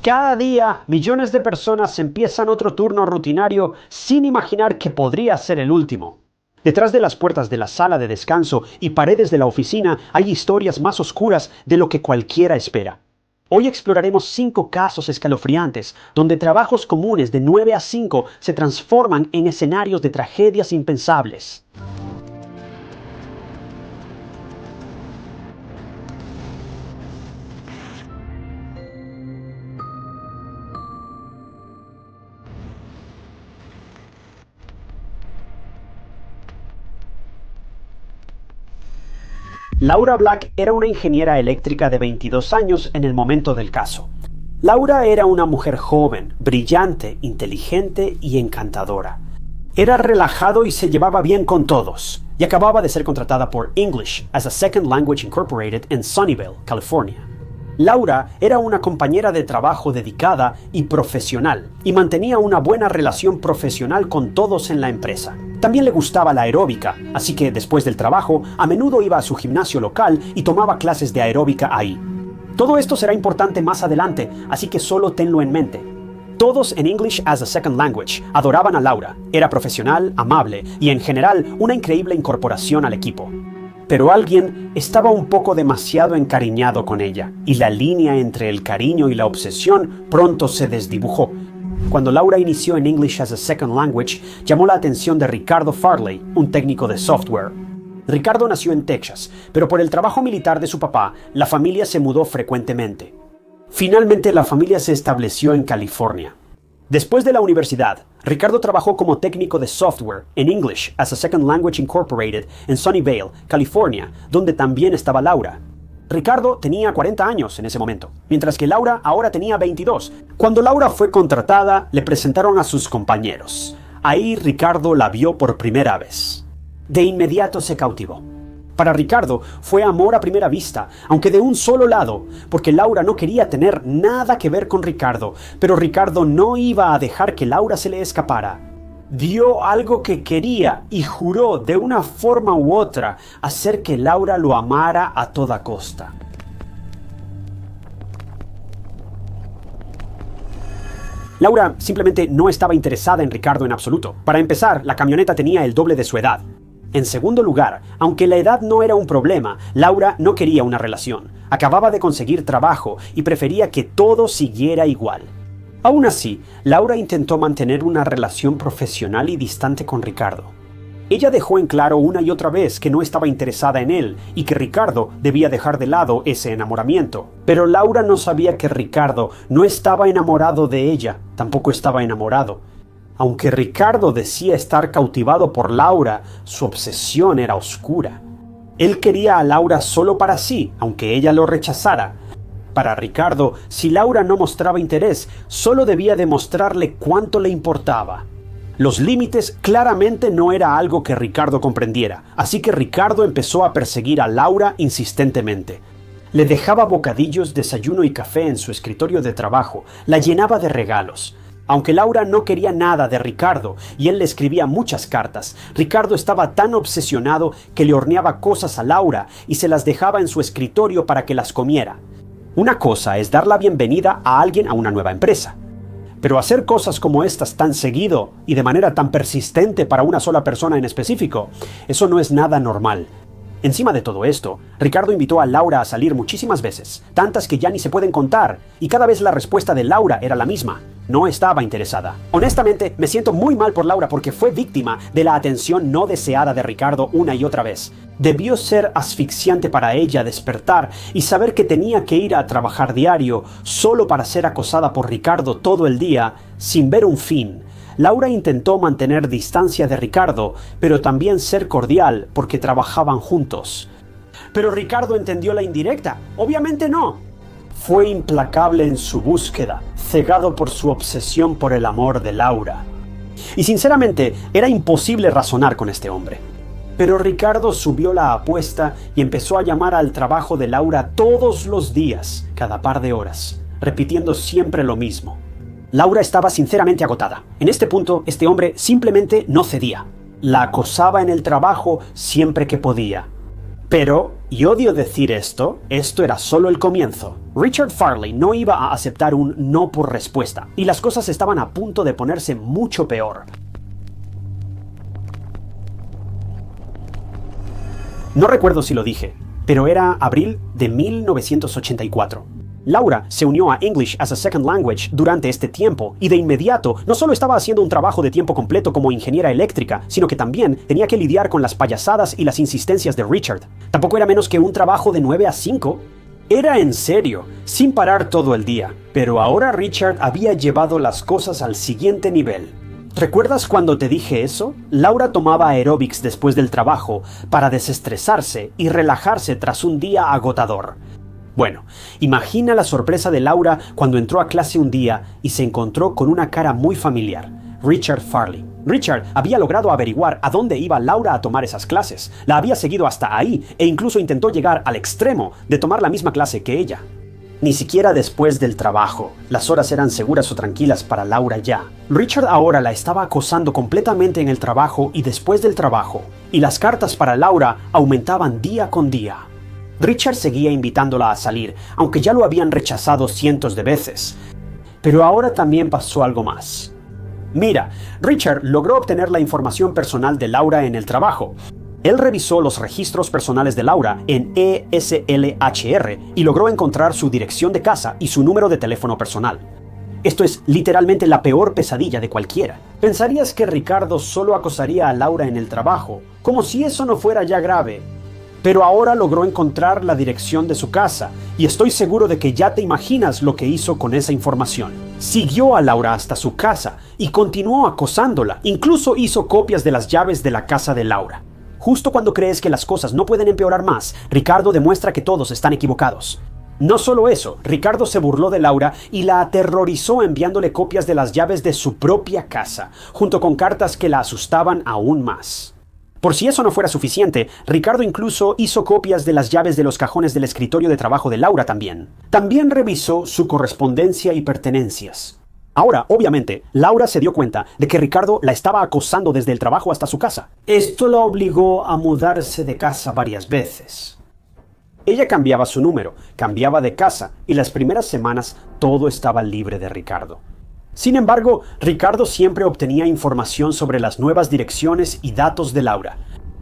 Cada día, millones de personas empiezan otro turno rutinario sin imaginar que podría ser el último. Detrás de las puertas de la sala de descanso y paredes de la oficina hay historias más oscuras de lo que cualquiera espera. Hoy exploraremos 5 casos escalofriantes, donde trabajos comunes de 9 a 5 se transforman en escenarios de tragedias impensables. Laura Black era una ingeniera eléctrica de 22 años en el momento del caso. Laura era una mujer joven, brillante, inteligente y encantadora. Era relajado y se llevaba bien con todos, y acababa de ser contratada por English as a Second Language Incorporated en Sunnyvale, California. Laura era una compañera de trabajo dedicada y profesional, y mantenía una buena relación profesional con todos en la empresa. También le gustaba la aeróbica, así que después del trabajo, a menudo iba a su gimnasio local y tomaba clases de aeróbica ahí. Todo esto será importante más adelante, así que solo tenlo en mente. Todos en English as a Second Language adoraban a Laura. Era profesional, amable y en general una increíble incorporación al equipo. Pero alguien estaba un poco demasiado encariñado con ella, y la línea entre el cariño y la obsesión pronto se desdibujó. Cuando Laura inició en English as a Second Language, llamó la atención de Ricardo Farley, un técnico de software. Ricardo nació en Texas, pero por el trabajo militar de su papá, la familia se mudó frecuentemente. Finalmente, la familia se estableció en California. Después de la universidad, Ricardo trabajó como técnico de software en English as a Second Language Incorporated en Sunnyvale, California, donde también estaba Laura. Ricardo tenía 40 años en ese momento, mientras que Laura ahora tenía 22. Cuando Laura fue contratada, le presentaron a sus compañeros. Ahí Ricardo la vio por primera vez. De inmediato se cautivó. Para Ricardo fue amor a primera vista, aunque de un solo lado, porque Laura no quería tener nada que ver con Ricardo, pero Ricardo no iba a dejar que Laura se le escapara. Dio algo que quería y juró de una forma u otra hacer que Laura lo amara a toda costa. Laura simplemente no estaba interesada en Ricardo en absoluto. Para empezar, la camioneta tenía el doble de su edad. En segundo lugar, aunque la edad no era un problema, Laura no quería una relación. Acababa de conseguir trabajo y prefería que todo siguiera igual. Aún así, Laura intentó mantener una relación profesional y distante con Ricardo. Ella dejó en claro una y otra vez que no estaba interesada en él y que Ricardo debía dejar de lado ese enamoramiento. Pero Laura no sabía que Ricardo no estaba enamorado de ella, tampoco estaba enamorado. Aunque Ricardo decía estar cautivado por Laura, su obsesión era oscura. Él quería a Laura solo para sí, aunque ella lo rechazara. Para Ricardo, si Laura no mostraba interés, solo debía demostrarle cuánto le importaba. Los límites claramente no era algo que Ricardo comprendiera, así que Ricardo empezó a perseguir a Laura insistentemente. Le dejaba bocadillos, desayuno y café en su escritorio de trabajo, la llenaba de regalos. Aunque Laura no quería nada de Ricardo y él le escribía muchas cartas, Ricardo estaba tan obsesionado que le horneaba cosas a Laura y se las dejaba en su escritorio para que las comiera. Una cosa es dar la bienvenida a alguien a una nueva empresa, pero hacer cosas como estas tan seguido y de manera tan persistente para una sola persona en específico, eso no es nada normal. Encima de todo esto, Ricardo invitó a Laura a salir muchísimas veces, tantas que ya ni se pueden contar, y cada vez la respuesta de Laura era la misma: no estaba interesada. Honestamente, me siento muy mal por Laura porque fue víctima de la atención no deseada de Ricardo una y otra vez. Debió ser asfixiante para ella despertar y saber que tenía que ir a trabajar diario solo para ser acosada por Ricardo todo el día, sin ver un fin. Laura intentó mantener distancia de Ricardo, pero también ser cordial porque trabajaban juntos. Pero Ricardo entendió la indirecta. Obviamente no. Fue implacable en su búsqueda, cegado por su obsesión por el amor de Laura. Y sinceramente, era imposible razonar con este hombre. Pero Ricardo subió la apuesta y empezó a llamar al trabajo de Laura todos los días, cada par de horas, repitiendo siempre lo mismo. Laura estaba sinceramente agotada. En este punto, este hombre simplemente no cedía. La acosaba en el trabajo siempre que podía. Pero Y odio decir esto era solo el comienzo. Richard Farley no iba a aceptar un no por respuesta, y las cosas estaban a punto de ponerse mucho peor. No recuerdo si lo dije, pero era abril de 1984. Laura se unió a English as a Second Language durante este tiempo y de inmediato no solo estaba haciendo un trabajo de tiempo completo como ingeniera eléctrica, sino que también tenía que lidiar con las payasadas y las insistencias de Richard. Tampoco era menos que un trabajo de 9 a 5. Era en serio, sin parar todo el día. Pero ahora Richard había llevado las cosas al siguiente nivel. ¿Recuerdas cuando te dije eso? Laura tomaba aeróbics después del trabajo para desestresarse y relajarse tras un día agotador. Bueno, imagina la sorpresa de Laura cuando entró a clase un día y se encontró con una cara muy familiar: Richard Farley. Richard había logrado averiguar a dónde iba Laura a tomar esas clases. La había seguido hasta ahí e incluso intentó llegar al extremo de tomar la misma clase que ella. Ni siquiera después del trabajo. Las horas eran seguras o tranquilas para Laura ya. Richard ahora la estaba acosando completamente en el trabajo y después del trabajo. Y las cartas para Laura aumentaban día con día. Richard seguía invitándola a salir, aunque ya lo habían rechazado cientos de veces. Pero ahora también pasó algo más. Mira, Richard logró obtener la información personal de Laura en el trabajo. Él revisó los registros personales de Laura en ESLHR y logró encontrar su dirección de casa y su número de teléfono personal. Esto es literalmente la peor pesadilla de cualquiera. Pensarías que Ricardo solo acosaría a Laura en el trabajo, como si eso no fuera ya grave. Pero ahora logró encontrar la dirección de su casa, y estoy seguro de que ya te imaginas lo que hizo con esa información. Siguió a Laura hasta su casa y continuó acosándola. Incluso hizo copias de las llaves de la casa de Laura. Justo cuando crees que las cosas no pueden empeorar más, Ricardo demuestra que todos están equivocados. No solo eso, Ricardo se burló de Laura y la aterrorizó enviándole copias de las llaves de su propia casa, junto con cartas que la asustaban aún más. Por si eso no fuera suficiente, Ricardo incluso hizo copias de las llaves de los cajones del escritorio de trabajo de Laura también. También revisó su correspondencia y pertenencias. Ahora, obviamente, Laura se dio cuenta de que Ricardo la estaba acosando desde el trabajo hasta su casa. Esto la obligó a mudarse de casa varias veces. Ella cambiaba su número, cambiaba de casa, y las primeras semanas todo estaba libre de Ricardo. Sin embargo, Ricardo siempre obtenía información sobre las nuevas direcciones y datos de Laura.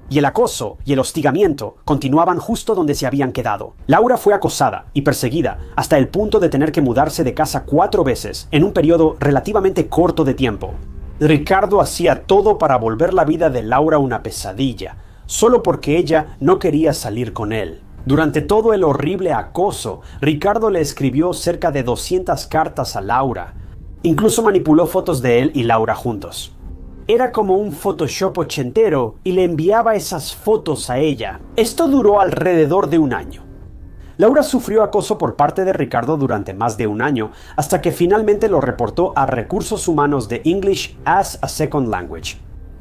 Y el acoso y el hostigamiento continuaban justo donde se habían quedado. Laura fue acosada y perseguida hasta el punto de tener que mudarse de casa 4 veces en un periodo relativamente corto de tiempo. Ricardo hacía todo para volver la vida de Laura una pesadilla, solo porque ella no quería salir con él. Durante todo el horrible acoso, Ricardo le escribió cerca de 200 cartas a Laura. Incluso manipuló fotos de él y Laura juntos. Era como un Photoshop ochentero y le enviaba esas fotos a ella. Esto duró alrededor de un año. Laura sufrió acoso por parte de Ricardo durante más de un año, hasta que finalmente lo reportó a Recursos Humanos de English as a Second Language.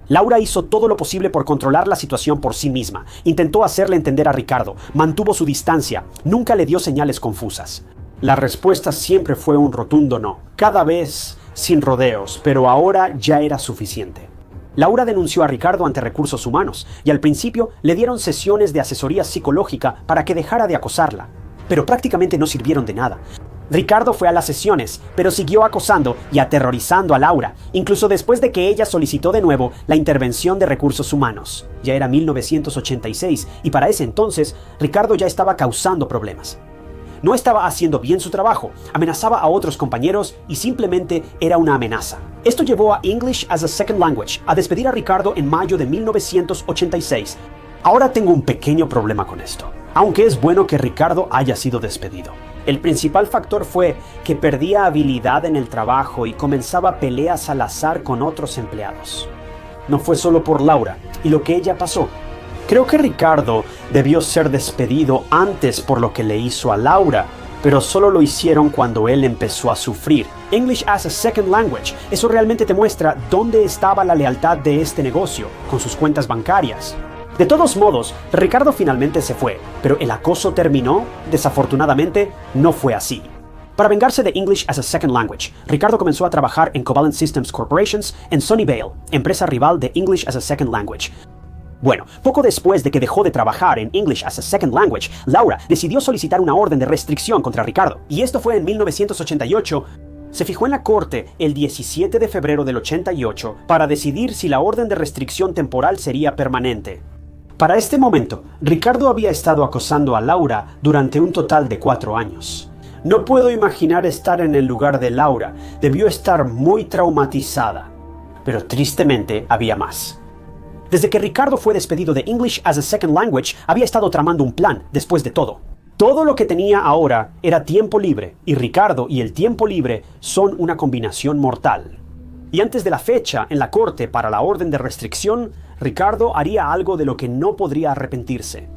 Laura hizo todo lo posible por controlar la situación por sí misma. Intentó hacerle entender a Ricardo, mantuvo su distancia, nunca le dio señales confusas. La respuesta siempre fue un rotundo no, cada vez sin rodeos, pero ahora ya era suficiente. Laura denunció a Ricardo ante Recursos Humanos y al principio le dieron sesiones de asesoría psicológica para que dejara de acosarla, pero prácticamente no sirvieron de nada. Ricardo fue a las sesiones, pero siguió acosando y aterrorizando a Laura, incluso después de que ella solicitó de nuevo la intervención de Recursos Humanos. Ya era 1986 y para ese entonces Ricardo ya estaba causando problemas. No estaba haciendo bien su trabajo, amenazaba a otros compañeros y simplemente era una amenaza. Esto llevó a English as a Second Language a despedir a Ricardo en mayo de 1986. Ahora tengo un pequeño problema con esto, aunque es bueno que Ricardo haya sido despedido. El principal factor fue que perdía habilidad en el trabajo y comenzaba peleas al azar con otros empleados. No fue solo por Laura y lo que ella pasó. Creo que Ricardo debió ser despedido antes por lo que le hizo a Laura, pero solo lo hicieron cuando él empezó a sufrir. English as a Second Language, eso realmente te muestra dónde estaba la lealtad de este negocio, con sus cuentas bancarias. De todos modos, Ricardo finalmente se fue, pero el acoso terminó. Desafortunadamente, no fue así. Para vengarse de English as a Second Language, Ricardo comenzó a trabajar en Covalent Systems Corporations en Sunnyvale, empresa rival de English as a Second Language. Bueno, poco después de que dejó de trabajar en English as a Second Language, Laura decidió solicitar una orden de restricción contra Ricardo. Y esto fue en 1988. Se fijó en la corte el 17 de febrero del 88 para decidir si la orden de restricción temporal sería permanente. Para este momento, Ricardo había estado acosando a Laura durante un total de 4 años. No puedo imaginar estar en el lugar de Laura. Debió estar muy traumatizada. Pero tristemente había más. Desde que Ricardo fue despedido de English as a Second Language, había estado tramando un plan después de todo. Todo lo que tenía ahora era tiempo libre, y Ricardo y el tiempo libre son una combinación mortal. Y antes de la fecha en la corte para la orden de restricción, Ricardo haría algo de lo que no podría arrepentirse.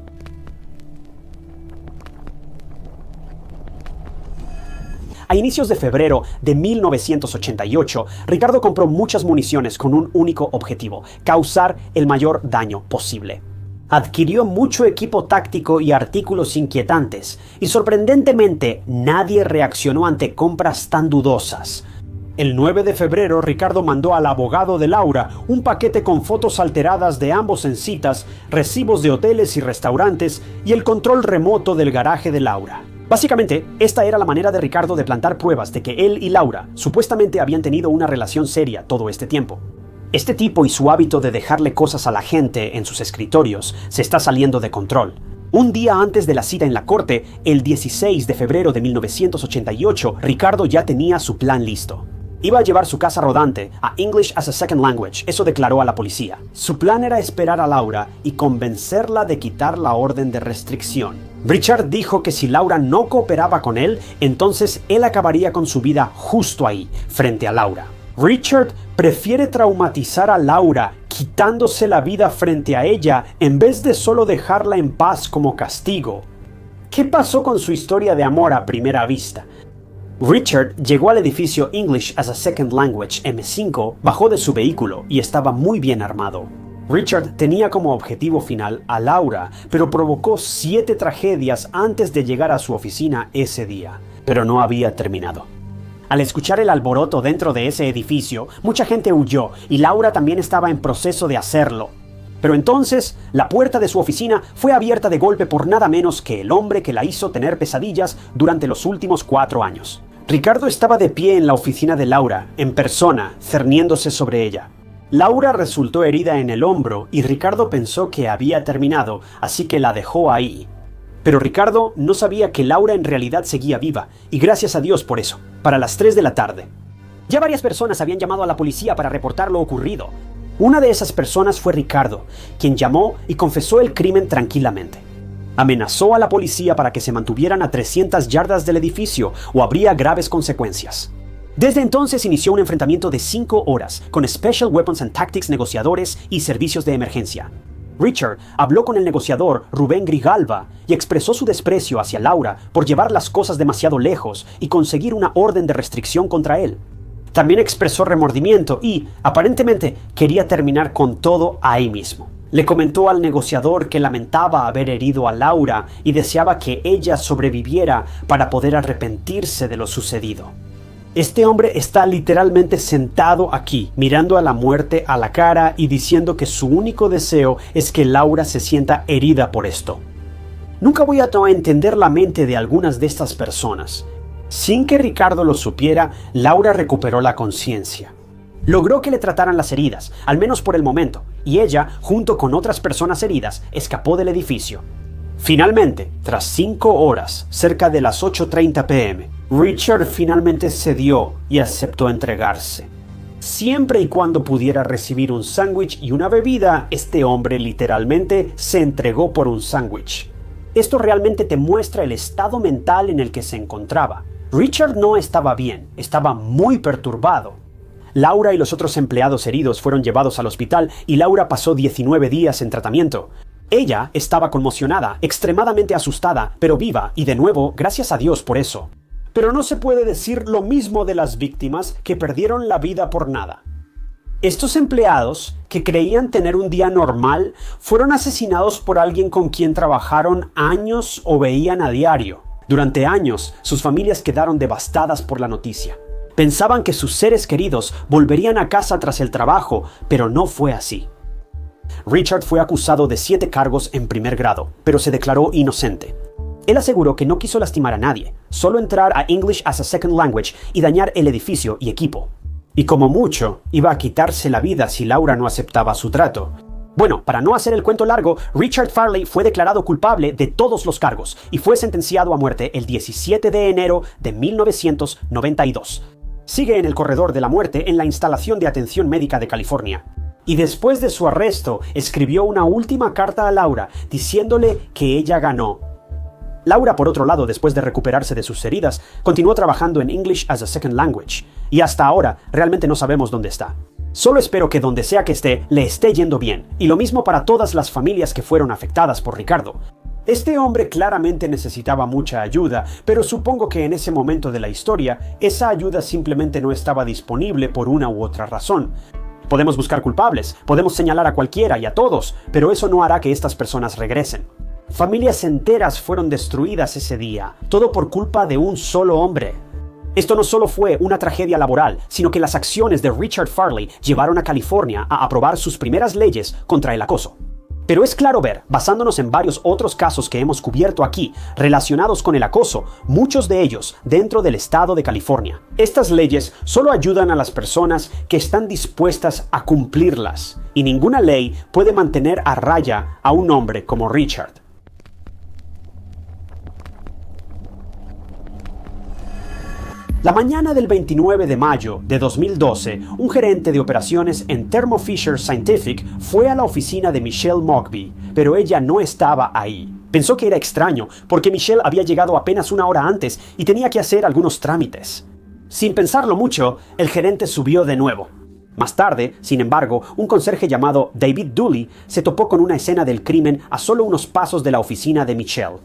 A inicios de febrero de 1988, Ricardo compró muchas municiones con un único objetivo: causar el mayor daño posible. Adquirió mucho equipo táctico y artículos inquietantes, y sorprendentemente nadie reaccionó ante compras tan dudosas. El 9 de febrero, Ricardo mandó al abogado de Laura un paquete con fotos alteradas de ambos en citas, recibos de hoteles y restaurantes y el control remoto del garaje de Laura. Básicamente, esta era la manera de Ricardo de plantar pruebas de que él y Laura supuestamente habían tenido una relación seria todo este tiempo. Este tipo y su hábito de dejarle cosas a la gente en sus escritorios se está saliendo de control. Un día antes de la cita en la corte, el 16 de febrero de 1988, Ricardo ya tenía su plan listo. Iba a llevar su casa rodante a English as a Second Language, eso declaró a la policía. Su plan era esperar a Laura y convencerla de quitar la orden de restricción. Richard dijo que si Laura no cooperaba con él, entonces él acabaría con su vida justo ahí, frente a Laura. Richard prefiere traumatizar a Laura, quitándose la vida frente a ella, en vez de solo dejarla en paz como castigo. ¿Qué pasó con su historia de amor a primera vista? Richard llegó al edificio English as a Second Language M5, bajó de su vehículo y estaba muy bien armado. Richard tenía como objetivo final a Laura, pero provocó 7 tragedias antes de llegar a su oficina ese día. Pero no había terminado. Al escuchar el alboroto dentro de ese edificio, mucha gente huyó y Laura también estaba en proceso de hacerlo. Pero entonces, la puerta de su oficina fue abierta de golpe por nada menos que el hombre que la hizo tener pesadillas durante los últimos 4 años. Ricardo estaba de pie en la oficina de Laura, en persona, cerniéndose sobre ella. Laura resultó herida en el hombro y Ricardo pensó que había terminado, así que la dejó ahí. Pero Ricardo no sabía que Laura en realidad seguía viva, y gracias a Dios por eso, para las 3 de la tarde. Ya varias personas habían llamado a la policía para reportar lo ocurrido. Una de esas personas fue Ricardo, quien llamó y confesó el crimen tranquilamente. Amenazó a la policía para que se mantuvieran a 300 yardas del edificio o habría graves consecuencias. Desde entonces inició un enfrentamiento de 5 horas con Special Weapons and Tactics negociadores y servicios de emergencia. Richard habló con el negociador Rubén Grijalva y expresó su desprecio hacia Laura por llevar las cosas demasiado lejos y conseguir una orden de restricción contra él. También expresó remordimiento y, aparentemente, quería terminar con todo ahí mismo. Le comentó al negociador que lamentaba haber herido a Laura y deseaba que ella sobreviviera para poder arrepentirse de lo sucedido. Este hombre está literalmente sentado aquí, mirando a la muerte a la cara y diciendo que su único deseo es que Laura se sienta herida por esto. Nunca voy a entender la mente de algunas de estas personas. Sin que Ricardo lo supiera, Laura recuperó la conciencia. Logró que le trataran las heridas, al menos por el momento, y ella, junto con otras personas heridas, escapó del edificio. Finalmente, tras 5 horas, cerca de las 8:30 p.m., Richard finalmente cedió y aceptó entregarse. Siempre y cuando pudiera recibir un sándwich y una bebida, este hombre literalmente se entregó por un sándwich. Esto realmente te muestra el estado mental en el que se encontraba. Richard no estaba bien, estaba muy perturbado. Laura y los otros empleados heridos fueron llevados al hospital y Laura pasó 19 días en tratamiento. Ella estaba conmocionada, extremadamente asustada, pero viva, y de nuevo, gracias a Dios por eso. Pero no se puede decir lo mismo de las víctimas que perdieron la vida por nada. Estos empleados, que creían tener un día normal, fueron asesinados por alguien con quien trabajaron años o veían a diario. Durante años, sus familias quedaron devastadas por la noticia. Pensaban que sus seres queridos volverían a casa tras el trabajo, pero no fue así. Richard fue acusado de 7 cargos en primer grado, pero se declaró inocente. Él aseguró que no quiso lastimar a nadie, solo entrar a English as a Second Language y dañar el edificio y equipo. Y como mucho, iba a quitarse la vida si Laura no aceptaba su trato. Bueno, para no hacer el cuento largo, Richard Farley fue declarado culpable de todos los cargos y fue sentenciado a muerte el 17 de enero de 1992. Sigue en el corredor de la muerte en la instalación de atención médica de California. Y después de su arresto, escribió una última carta a Laura diciéndole que ella ganó. Laura, por otro lado, después de recuperarse de sus heridas, continuó trabajando en English as a Second Language. Y hasta ahora, realmente no sabemos dónde está. Solo espero que donde sea que esté, le esté yendo bien. Y lo mismo para todas las familias que fueron afectadas por Ricardo. Este hombre claramente necesitaba mucha ayuda, pero supongo que en ese momento de la historia, esa ayuda simplemente no estaba disponible por una u otra razón. Podemos buscar culpables, podemos señalar a cualquiera y a todos, pero eso no hará que estas personas regresen. Familias enteras fueron destruidas ese día, todo por culpa de un solo hombre. Esto no solo fue una tragedia laboral, sino que las acciones de Richard Farley llevaron a California a aprobar sus primeras leyes contra el acoso. Pero es claro ver, basándonos en varios otros casos que hemos cubierto aquí, relacionados con el acoso, muchos de ellos dentro del estado de California. Estas leyes solo ayudan a las personas que están dispuestas a cumplirlas, y ninguna ley puede mantener a raya a un hombre como Richard. La mañana del 29 de mayo de 2012, un gerente de operaciones en Thermo Fisher Scientific fue a la oficina de Michelle Mogby, pero ella no estaba ahí. Pensó que era extraño, porque Michelle había llegado apenas una hora antes y tenía que hacer algunos trámites. Sin pensarlo mucho, el gerente subió de nuevo. Más tarde, sin embargo, un conserje llamado David Dooley se topó con una escena del crimen a solo unos pasos de la oficina de Michelle.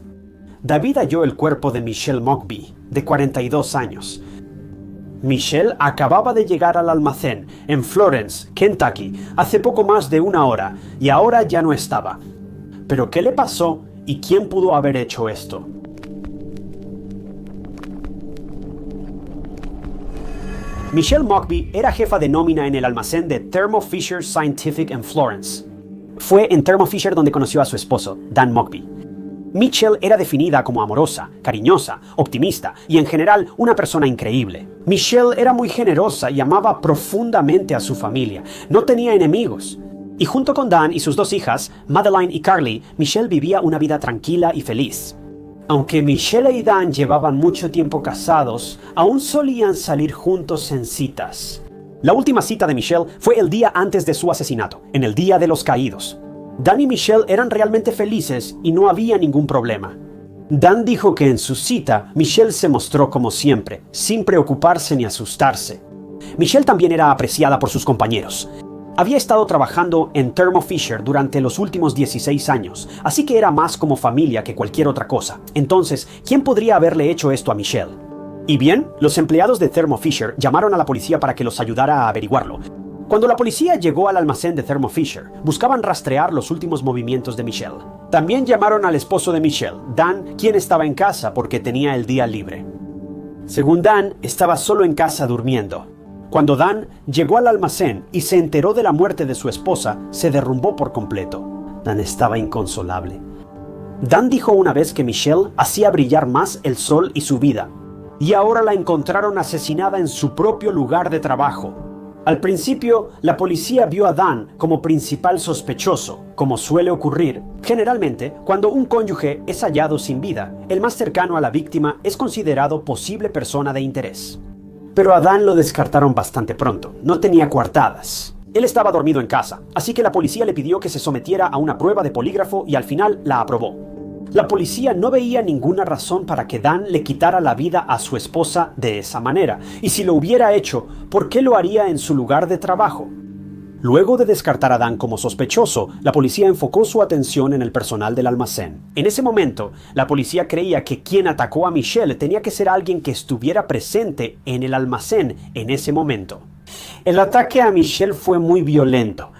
David halló el cuerpo de Michelle Mogby, de 42 años. Michelle acababa de llegar al almacén en Florence, Kentucky, hace poco más de una hora, y ahora ya no estaba. ¿Pero qué le pasó y quién pudo haber hecho esto? Michelle Mogby era jefa de nómina en el almacén de Thermo Fisher Scientific en Florence. Fue en Thermo Fisher donde conoció a su esposo, Dan Mogby. Michelle era definida como amorosa, cariñosa, optimista y en general una persona increíble. Michelle era muy generosa y amaba profundamente a su familia. No tenía enemigos. Y junto con Dan y sus 2 hijas, Madeline y Carly, Michelle vivía una vida tranquila y feliz. Aunque Michelle y Dan llevaban mucho tiempo casados, aún solían salir juntos en citas. La última cita de Michelle fue el día antes de su asesinato, en el Día de los Caídos. Dan y Michelle eran realmente felices y no había ningún problema. Dan dijo que en su cita, Michelle se mostró como siempre, sin preocuparse ni asustarse. Michelle también era apreciada por sus compañeros. Había estado trabajando en Thermo Fisher durante los últimos 16 años, así que era más como familia que cualquier otra cosa. Entonces, ¿quién podría haberle hecho esto a Michelle? Y bien, los empleados de Thermo Fisher llamaron a la policía para que los ayudara a averiguarlo. Cuando la policía llegó al almacén de Thermo Fisher, buscaban rastrear los últimos movimientos de Michelle. También llamaron al esposo de Michelle, Dan, quien estaba en casa porque tenía el día libre. Según Dan, estaba solo en casa durmiendo. Cuando Dan llegó al almacén y se enteró de la muerte de su esposa, se derrumbó por completo. Dan estaba inconsolable. Dan dijo una vez que Michelle hacía brillar más el sol y su vida, y ahora la encontraron asesinada en su propio lugar de trabajo. Al principio, la policía vio a Dan como principal sospechoso, como suele ocurrir. Generalmente, cuando un cónyuge es hallado sin vida, el más cercano a la víctima es considerado posible persona de interés. Pero a Dan lo descartaron bastante pronto. No tenía coartadas. Él estaba dormido en casa, así que la policía le pidió que se sometiera a una prueba de polígrafo y al final la aprobó. La policía no veía ninguna razón para que Dan le quitara la vida a su esposa de esa manera, y si lo hubiera hecho, ¿por qué lo haría en su lugar de trabajo? Luego de descartar a Dan como sospechoso, la policía enfocó su atención en el personal del almacén. En ese momento, la policía creía que quien atacó a Michelle tenía que ser alguien que estuviera presente en el almacén en ese momento. El ataque a Michelle fue muy violento.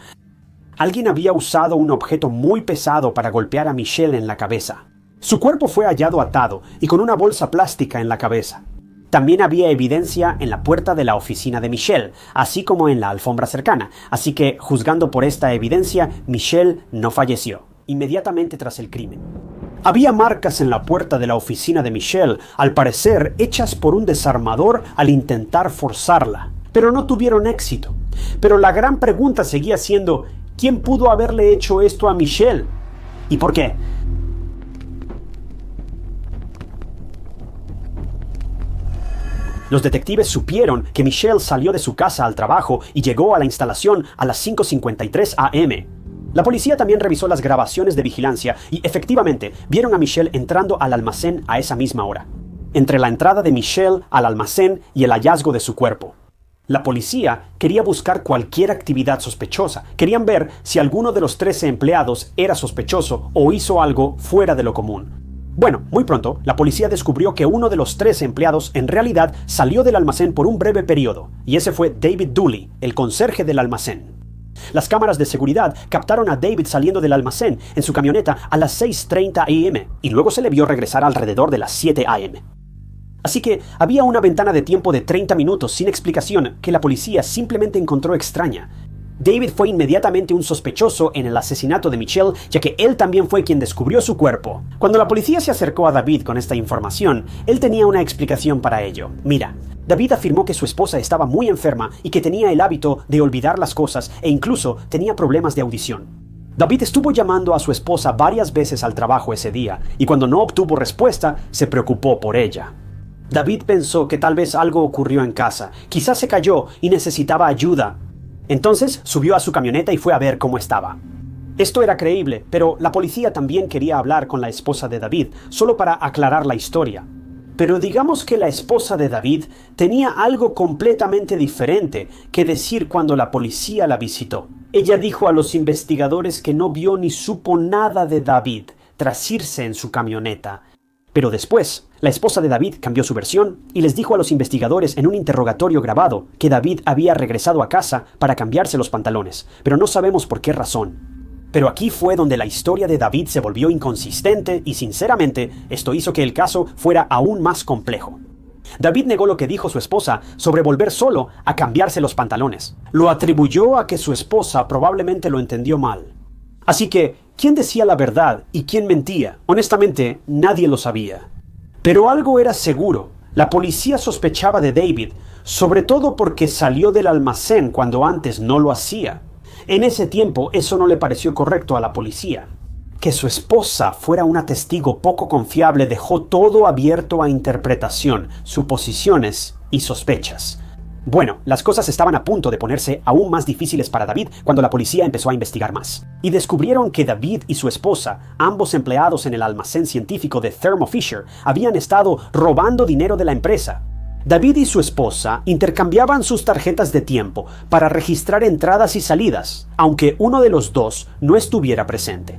Alguien había usado un objeto muy pesado para golpear a Michelle en la cabeza. Su cuerpo fue hallado atado y con una bolsa plástica en la cabeza. También había evidencia en la puerta de la oficina de Michelle, así como en la alfombra cercana, así que, juzgando por esta evidencia, Michelle no falleció inmediatamente tras el crimen. Había marcas en la puerta de la oficina de Michelle, al parecer hechas por un desarmador al intentar forzarla, pero no tuvieron éxito. Pero la gran pregunta seguía siendo, ¿quién pudo haberle hecho esto a Michelle? ¿Y por qué? Los detectives supieron que Michelle salió de su casa al trabajo y llegó a la instalación a las 5:53 am. La policía también revisó las grabaciones de vigilancia y efectivamente vieron a Michelle entrando al almacén a esa misma hora. Entre la entrada de Michelle al almacén y el hallazgo de su cuerpo. La policía quería buscar cualquier actividad sospechosa. Querían ver si alguno de los 13 empleados era sospechoso o hizo algo fuera de lo común. Bueno, muy pronto, la policía descubrió que uno de los 13 empleados en realidad salió del almacén por un breve periodo, y ese fue David Dooley, el conserje del almacén. Las cámaras de seguridad captaron a David saliendo del almacén en su camioneta a las 6:30 am, y luego se le vio regresar alrededor de las 7 am. Así que había una ventana de tiempo de 30 minutos sin explicación que la policía simplemente encontró extraña. David fue inmediatamente un sospechoso en el asesinato de Michelle, ya que él también fue quien descubrió su cuerpo. Cuando la policía se acercó a David con esta información, él tenía una explicación para ello. Mira, David afirmó que su esposa estaba muy enferma y que tenía el hábito de olvidar las cosas e incluso tenía problemas de audición. David estuvo llamando a su esposa varias veces al trabajo ese día y cuando no obtuvo respuesta, se preocupó por ella. David pensó que tal vez algo ocurrió en casa, quizás se cayó y necesitaba ayuda. Entonces subió a su camioneta y fue a ver cómo estaba. Esto era creíble, pero la policía también quería hablar con la esposa de David, solo para aclarar la historia. Pero digamos que la esposa de David tenía algo completamente diferente que decir cuando la policía la visitó. Ella dijo a los investigadores que no vio ni supo nada de David tras irse en su camioneta. Pero después, la esposa de David cambió su versión y les dijo a los investigadores en un interrogatorio grabado que David había regresado a casa para cambiarse los pantalones, pero no sabemos por qué razón. Pero aquí fue donde la historia de David se volvió inconsistente y sinceramente esto hizo que el caso fuera aún más complejo. David negó lo que dijo su esposa sobre volver solo a cambiarse los pantalones. Lo atribuyó a que su esposa probablemente lo entendió mal. Así que, ¿quién decía la verdad y quién mentía? Honestamente, nadie lo sabía. Pero algo era seguro. La policía sospechaba de David, sobre todo porque salió del almacén cuando antes no lo hacía. En ese tiempo, eso no le pareció correcto a la policía. Que su esposa fuera una testigo poco confiable dejó todo abierto a interpretación, suposiciones y sospechas. Bueno, las cosas estaban a punto de ponerse aún más difíciles para David cuando la policía empezó a investigar más. Y descubrieron que David y su esposa, ambos empleados en el almacén científico de Thermo Fisher, habían estado robando dinero de la empresa. David y su esposa intercambiaban sus tarjetas de tiempo para registrar entradas y salidas, aunque uno de los dos no estuviera presente.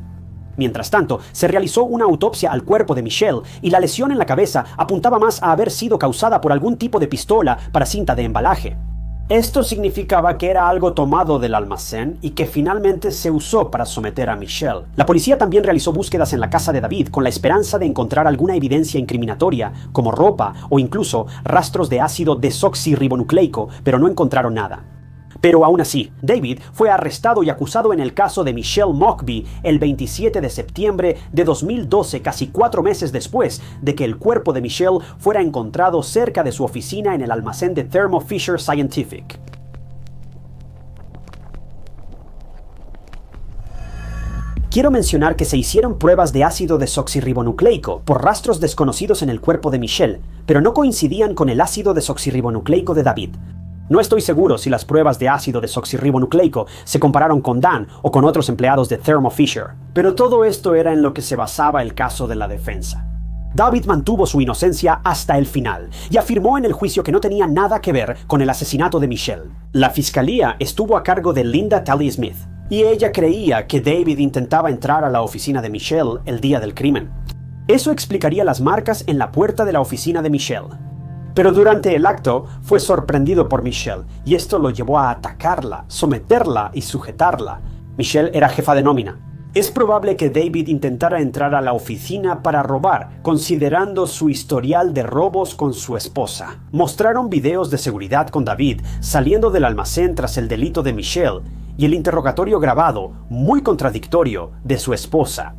Mientras tanto, se realizó una autopsia al cuerpo de Michelle y la lesión en la cabeza apuntaba más a haber sido causada por algún tipo de pistola para cinta de embalaje. Esto significaba que era algo tomado del almacén y que finalmente se usó para someter a Michelle. La policía también realizó búsquedas en la casa de David con la esperanza de encontrar alguna evidencia incriminatoria, como ropa o incluso rastros de ácido desoxirribonucleico, pero no encontraron nada. Pero aún así, David fue arrestado y acusado en el caso de Michelle Mockbee el 27 de septiembre de 2012, casi 4 meses después de que el cuerpo de Michelle fuera encontrado cerca de su oficina en el almacén de Thermo Fisher Scientific. Quiero mencionar que se hicieron pruebas de ácido desoxirribonucleico por rastros desconocidos en el cuerpo de Michelle, pero no coincidían con el ácido desoxirribonucleico de David. No estoy seguro si las pruebas de ácido desoxirribonucleico se compararon con Dan o con otros empleados de Thermo Fisher, pero todo esto era en lo que se basaba el caso de la defensa. David mantuvo su inocencia hasta el final y afirmó en el juicio que no tenía nada que ver con el asesinato de Michelle. La fiscalía estuvo a cargo de Linda Talley Smith, y ella creía que David intentaba entrar a la oficina de Michelle el día del crimen. Eso explicaría las marcas en la puerta de la oficina de Michelle. Pero durante el acto fue sorprendido por Michelle y esto lo llevó a atacarla, someterla y sujetarla. Michelle era jefa de nómina. Es probable que David intentara entrar a la oficina para robar, considerando su historial de robos con su esposa. Mostraron videos de seguridad con David saliendo del almacén tras el delito de Michelle y el interrogatorio grabado, muy contradictorio, de su esposa.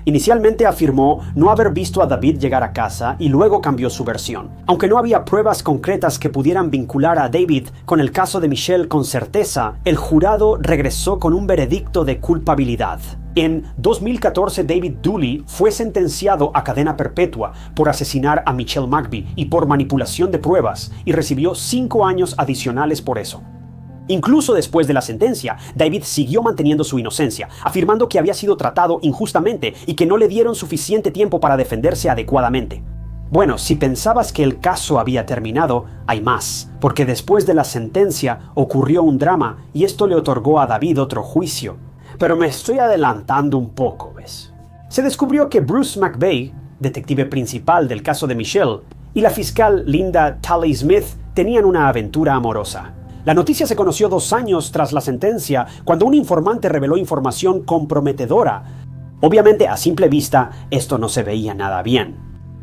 Inicialmente afirmó no haber visto a David llegar a casa y luego cambió su versión. Aunque no había pruebas concretas que pudieran vincular a David con el caso de Michelle con certeza, el jurado regresó con un veredicto de culpabilidad. En 2014, David Dooley fue sentenciado a cadena perpetua por asesinar a Michelle McVie y por manipulación de pruebas, y recibió 5 años adicionales por eso. Incluso después de la sentencia, David siguió manteniendo su inocencia, afirmando que había sido tratado injustamente y que no le dieron suficiente tiempo para defenderse adecuadamente. Bueno, si pensabas que el caso había terminado, hay más, porque después de la sentencia ocurrió un drama y esto le otorgó a David otro juicio. Pero me estoy adelantando un poco, ¿ves? Se descubrió que Bruce McVeigh, detective principal del caso de Michelle, y la fiscal Linda Talley Smith tenían una aventura amorosa. La noticia se conoció 2 años tras la sentencia, cuando un informante reveló información comprometedora. Obviamente, a simple vista, esto no se veía nada bien.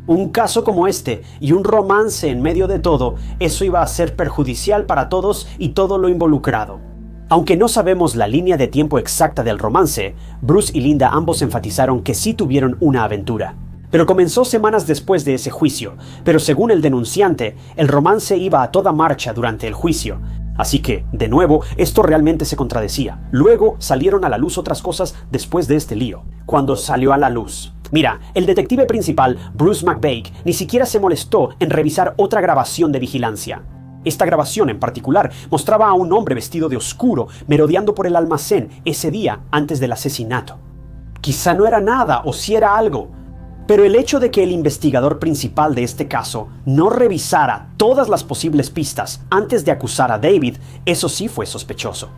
Un caso como este y un romance en medio de todo, eso iba a ser perjudicial para todos y todo lo involucrado. Aunque no sabemos la línea de tiempo exacta del romance, Bruce y Linda ambos enfatizaron que sí tuvieron una aventura. Pero comenzó semanas después de ese juicio, pero según el denunciante, el romance iba a toda marcha durante el juicio. Así que, de nuevo, esto realmente se contradecía. Luego salieron a la luz otras cosas después de este lío. Cuando salió a la luz. Mira, el detective principal, Bruce McVeigh, ni siquiera se molestó en revisar otra grabación de vigilancia. Esta grabación en particular mostraba a un hombre vestido de oscuro merodeando por el almacén ese día antes del asesinato. Quizá no era nada o sí era algo, pero el hecho de que el investigador principal de este caso no revisara todas las posibles pistas antes de acusar a David, eso sí fue sospechoso.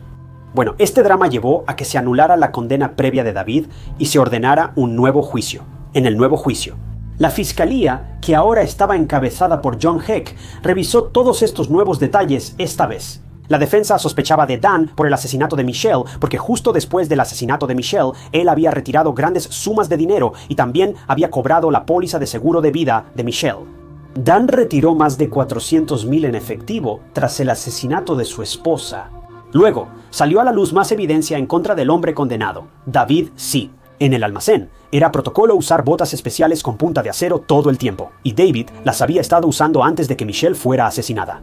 Bueno, este drama llevó a que se anulara la condena previa de David y se ordenara un nuevo juicio. En el nuevo juicio, la fiscalía, que ahora estaba encabezada por John Heck, revisó todos estos nuevos detalles esta vez. La defensa sospechaba de Dan por el asesinato de Michelle, porque justo después del asesinato de Michelle, él había retirado grandes sumas de dinero y también había cobrado la póliza de seguro de vida de Michelle. Dan retiró más de $400,000 en efectivo tras el asesinato de su esposa. Luego, salió a la luz más evidencia en contra del hombre condenado, David C. En el almacén, era protocolo usar botas especiales con punta de acero todo el tiempo, y David las había estado usando antes de que Michelle fuera asesinada.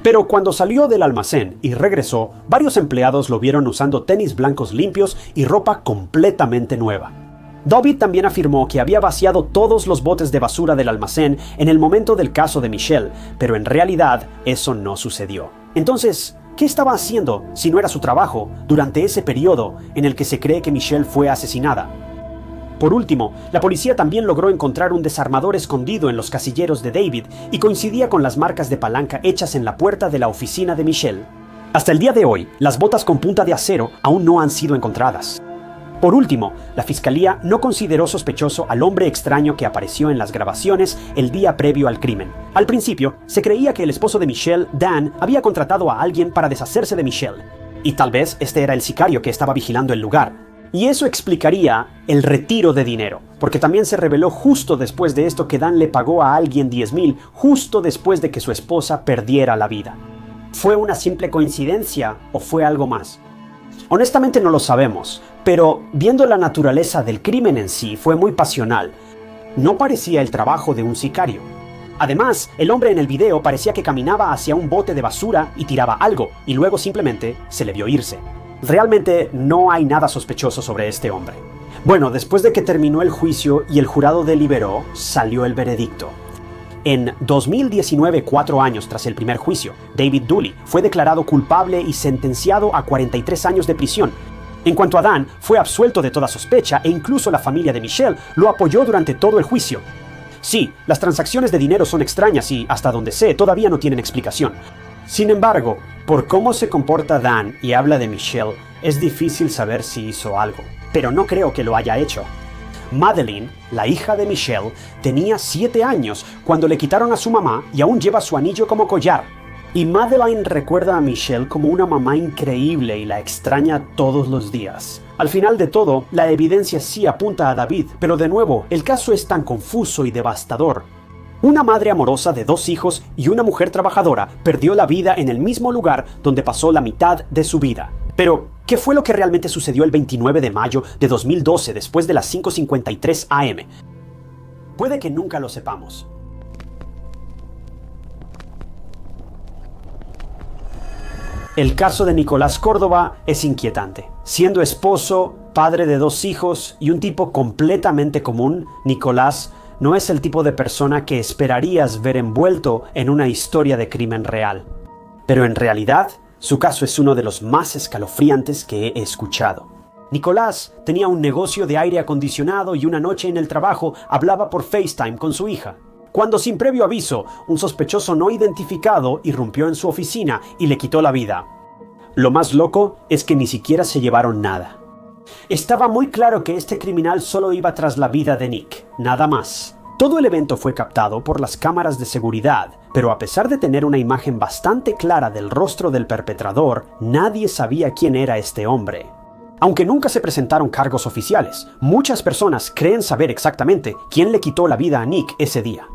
Pero cuando salió del almacén y regresó, varios empleados lo vieron usando tenis blancos limpios y ropa completamente nueva. David también afirmó que había vaciado todos los botes de basura del almacén en el momento del caso de Michelle, pero en realidad eso no sucedió. Entonces, ¿qué estaba haciendo si no era su trabajo durante ese periodo en el que se cree que Michelle fue asesinada? Por último, la policía también logró encontrar un desarmador escondido en los casilleros de David y coincidía con las marcas de palanca hechas en la puerta de la oficina de Michelle. Hasta el día de hoy, las botas con punta de acero aún no han sido encontradas. Por último, la fiscalía no consideró sospechoso al hombre extraño que apareció en las grabaciones el día previo al crimen. Al principio, se creía que el esposo de Michelle, Dan, había contratado a alguien para deshacerse de Michelle. Y tal vez este era el sicario que estaba vigilando el lugar. Y eso explicaría el retiro de dinero, porque también se reveló justo después de esto que Dan le pagó a alguien $10,000 justo después de que su esposa perdiera la vida. ¿Fue una simple coincidencia o fue algo más? Honestamente no lo sabemos, pero viendo la naturaleza del crimen en sí fue muy pasional. No parecía el trabajo de un sicario. Además, el hombre en el video parecía que caminaba hacia un bote de basura y tiraba algo, y luego simplemente se le vio irse. Realmente no hay nada sospechoso sobre este hombre. Bueno, después de que terminó el juicio y el jurado deliberó, salió el veredicto. En 2019, 4 años tras el primer juicio, David Dooley fue declarado culpable y sentenciado a 43 años de prisión. En cuanto a Dan, fue absuelto de toda sospecha e incluso la familia de Michelle lo apoyó durante todo el juicio. Sí, las transacciones de dinero son extrañas y, hasta donde sé, todavía no tienen explicación. Sin embargo, por cómo se comporta Dan y habla de Michelle, es difícil saber si hizo algo, pero no creo que lo haya hecho. Madeleine, la hija de Michelle, tenía 7 años cuando le quitaron a su mamá y aún lleva su anillo como collar. Y Madeleine recuerda a Michelle como una mamá increíble y la extraña todos los días. Al final de todo, la evidencia sí apunta a David, pero de nuevo, el caso es tan confuso y devastador. Una madre amorosa de 2 hijos y una mujer trabajadora perdió la vida en el mismo lugar donde pasó la mitad de su vida. Pero, ¿qué fue lo que realmente sucedió el 29 de mayo de 2012 después de las 5:53 am? Puede que nunca lo sepamos. El caso de Nicolás Córdoba es inquietante. Siendo esposo, padre de 2 hijos y un tipo completamente común, Nicolás no es el tipo de persona que esperarías ver envuelto en una historia de crimen real. Pero en realidad, su caso es uno de los más escalofriantes que he escuchado. Nicolás tenía un negocio de aire acondicionado y una noche en el trabajo hablaba por FaceTime con su hija, cuando sin previo aviso, un sospechoso no identificado irrumpió en su oficina y le quitó la vida. Lo más loco es que ni siquiera se llevaron nada. Estaba muy claro que este criminal solo iba tras la vida de Nick, nada más. Todo el evento fue captado por las cámaras de seguridad, pero a pesar de tener una imagen bastante clara del rostro del perpetrador, nadie sabía quién era este hombre. Aunque nunca se presentaron cargos oficiales, muchas personas creen saber exactamente quién le quitó la vida a Nick ese día.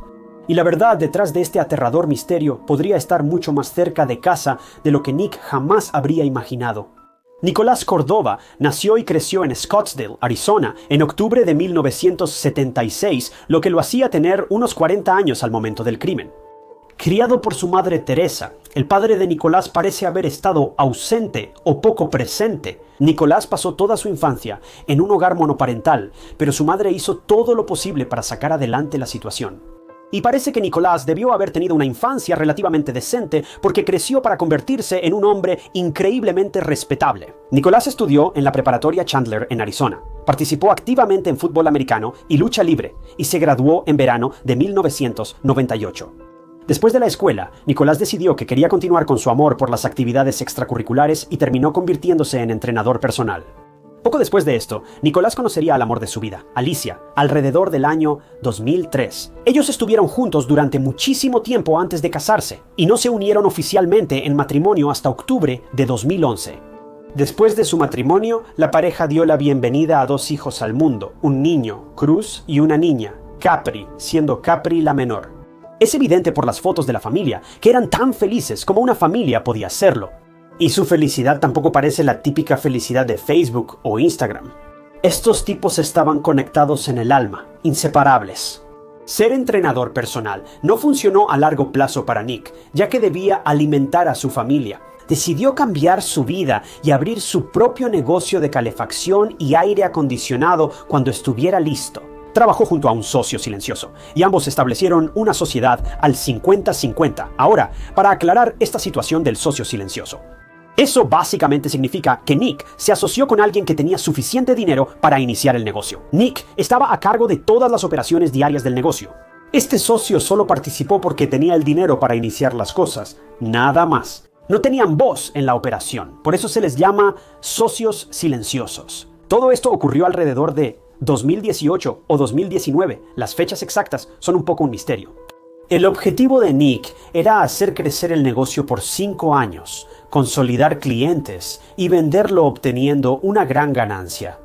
Y la verdad detrás de este aterrador misterio podría estar mucho más cerca de casa de lo que Nick jamás habría imaginado. Nicolás Córdoba nació y creció en Scottsdale, Arizona, en octubre de 1976, lo que lo hacía tener unos 40 años al momento del crimen. Criado por su madre Teresa, el padre de Nicolás parece haber estado ausente o poco presente. Nicolás pasó toda su infancia en un hogar monoparental, pero su madre hizo todo lo posible para sacar adelante la situación. Y parece que Nicolás debió haber tenido una infancia relativamente decente porque creció para convertirse en un hombre increíblemente respetable. Nicolás estudió en la preparatoria Chandler en Arizona, participó activamente en fútbol americano y lucha libre y se graduó en verano de 1998. Después de la escuela, Nicolás decidió que quería continuar con su amor por las actividades extracurriculares y terminó convirtiéndose en entrenador personal. Poco después de esto, Nicolás conocería al amor de su vida, Alicia, alrededor del año 2003. Ellos estuvieron juntos durante muchísimo tiempo antes de casarse, y no se unieron oficialmente en matrimonio hasta octubre de 2011. Después de su matrimonio, la pareja dio la bienvenida a 2 hijos al mundo, un niño, Cruz, y una niña, Capri, siendo Capri la menor. Es evidente por las fotos de la familia que eran tan felices como una familia podía serlo. Y su felicidad tampoco parece la típica felicidad de Facebook o Instagram. Estos tipos estaban conectados en el alma, inseparables. Ser entrenador personal no funcionó a largo plazo para Nick, ya que debía alimentar a su familia. Decidió cambiar su vida y abrir su propio negocio de calefacción y aire acondicionado cuando estuviera listo. Trabajó junto a un socio silencioso, y ambos establecieron una sociedad al 50-50. Ahora, para aclarar esta situación del socio silencioso. Eso básicamente significa que Nick se asoció con alguien que tenía suficiente dinero para iniciar el negocio. Nick estaba a cargo de todas las operaciones diarias del negocio. Este socio solo participó porque tenía el dinero para iniciar las cosas, nada más. No tenían voz en la operación, por eso se les llama socios silenciosos. Todo esto ocurrió alrededor de 2018 o 2019, las fechas exactas son un poco un misterio. El objetivo de Nick era hacer crecer el negocio por 5 años, consolidar clientes y venderlo obteniendo una gran ganancia.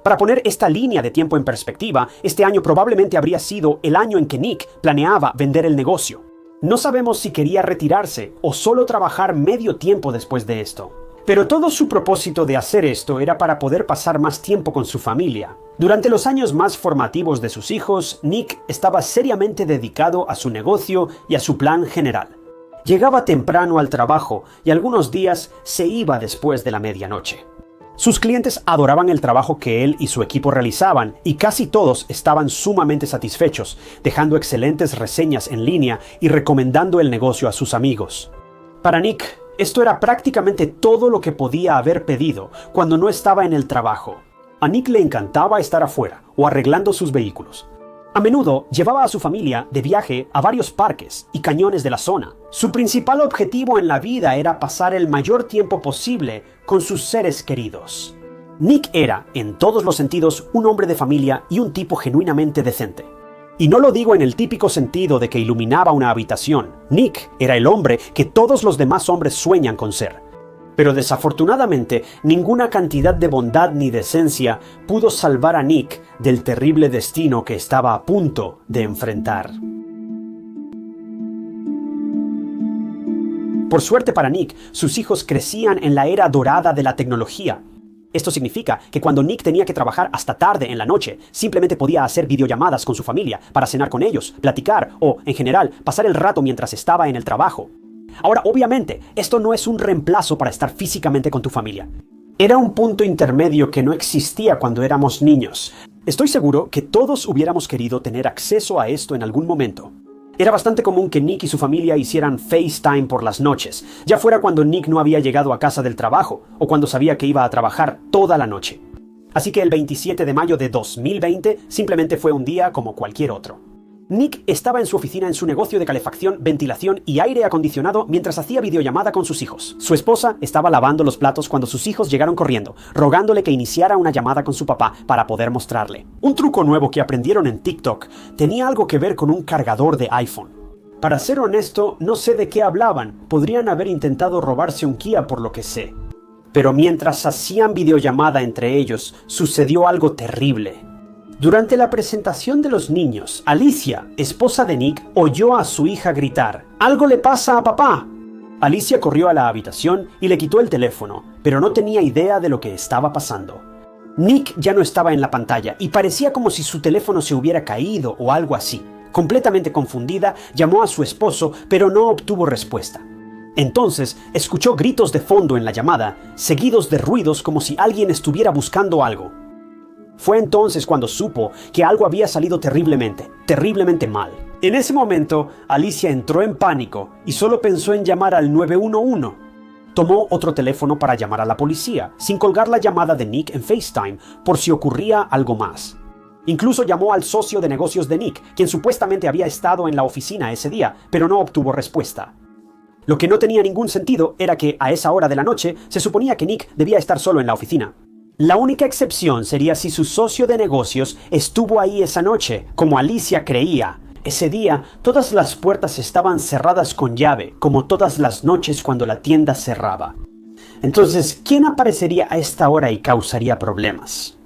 Para poner esta línea de tiempo en perspectiva, este año probablemente habría sido el año en que Nick planeaba vender el negocio. No sabemos si quería retirarse o solo trabajar medio tiempo después de esto. Pero todo su propósito de hacer esto era para poder pasar más tiempo con su familia. Durante los años más formativos de sus hijos, Nick estaba seriamente dedicado a su negocio y a su plan general. Llegaba temprano al trabajo y algunos días se iba después de la medianoche. Sus clientes adoraban el trabajo que él y su equipo realizaban y casi todos estaban sumamente satisfechos, dejando excelentes reseñas en línea y recomendando el negocio a sus amigos. Para Nick, esto era prácticamente todo lo que podía haber pedido cuando no estaba en el trabajo. A Nick le encantaba estar afuera o arreglando sus vehículos. A menudo llevaba a su familia de viaje a varios parques y cañones de la zona. Su principal objetivo en la vida era pasar el mayor tiempo posible con sus seres queridos. Nick era, en todos los sentidos, un hombre de familia y un tipo genuinamente decente. Y no lo digo en el típico sentido de que iluminaba una habitación. Nick era el hombre que todos los demás hombres sueñan con ser. Pero desafortunadamente, ninguna cantidad de bondad ni decencia pudo salvar a Nick del terrible destino que estaba a punto de enfrentar. Por suerte para Nick, sus hijos crecían en la era dorada de la tecnología. Esto significa que cuando Nick tenía que trabajar hasta tarde en la noche, simplemente podía hacer videollamadas con su familia para cenar con ellos, platicar o, en general, pasar el rato mientras estaba en el trabajo. Ahora, obviamente, esto no es un reemplazo para estar físicamente con tu familia. Era un punto intermedio que no existía cuando éramos niños. Estoy seguro que todos hubiéramos querido tener acceso a esto en algún momento. Era bastante común que Nick y su familia hicieran FaceTime por las noches, ya fuera cuando Nick no había llegado a casa del trabajo o cuando sabía que iba a trabajar toda la noche. Así que el 27 de mayo de 2020 simplemente fue un día como cualquier otro. Nick estaba en su oficina en su negocio de calefacción, ventilación y aire acondicionado mientras hacía videollamada con sus hijos. Su esposa estaba lavando los platos cuando sus hijos llegaron corriendo, rogándole que iniciara una llamada con su papá para poder mostrarle. Un truco nuevo que aprendieron en TikTok tenía algo que ver con un cargador de iPhone. Para ser honesto, no sé de qué hablaban. Podrían haber intentado robarse un Kia por lo que sé. Pero mientras hacían videollamada entre ellos, sucedió algo terrible. Durante la presentación de los niños, Alicia, esposa de Nick, oyó a su hija gritar: ¡Algo le pasa a papá! Alicia corrió a la habitación y le quitó el teléfono, pero no tenía idea de lo que estaba pasando. Nick ya no estaba en la pantalla y parecía como si su teléfono se hubiera caído o algo así. Completamente confundida, llamó a su esposo, pero no obtuvo respuesta. Entonces, escuchó gritos de fondo en la llamada, seguidos de ruidos como si alguien estuviera buscando algo. Fue entonces cuando supo que algo había salido terriblemente mal. En ese momento, Alicia entró en pánico y solo pensó en llamar al 911. Tomó otro teléfono para llamar a la policía, sin colgar la llamada de Nick en FaceTime, por si ocurría algo más. Incluso llamó al socio de negocios de Nick, quien supuestamente había estado en la oficina ese día, pero no obtuvo respuesta. Lo que no tenía ningún sentido era que, a esa hora de la noche, se suponía que Nick debía estar solo en la oficina. La única excepción sería si su socio de negocios estuvo ahí esa noche, como Alicia creía. Ese día, todas las puertas estaban cerradas con llave, como todas las noches cuando la tienda cerraba. Entonces, ¿quién aparecería a esta hora y causaría problemas?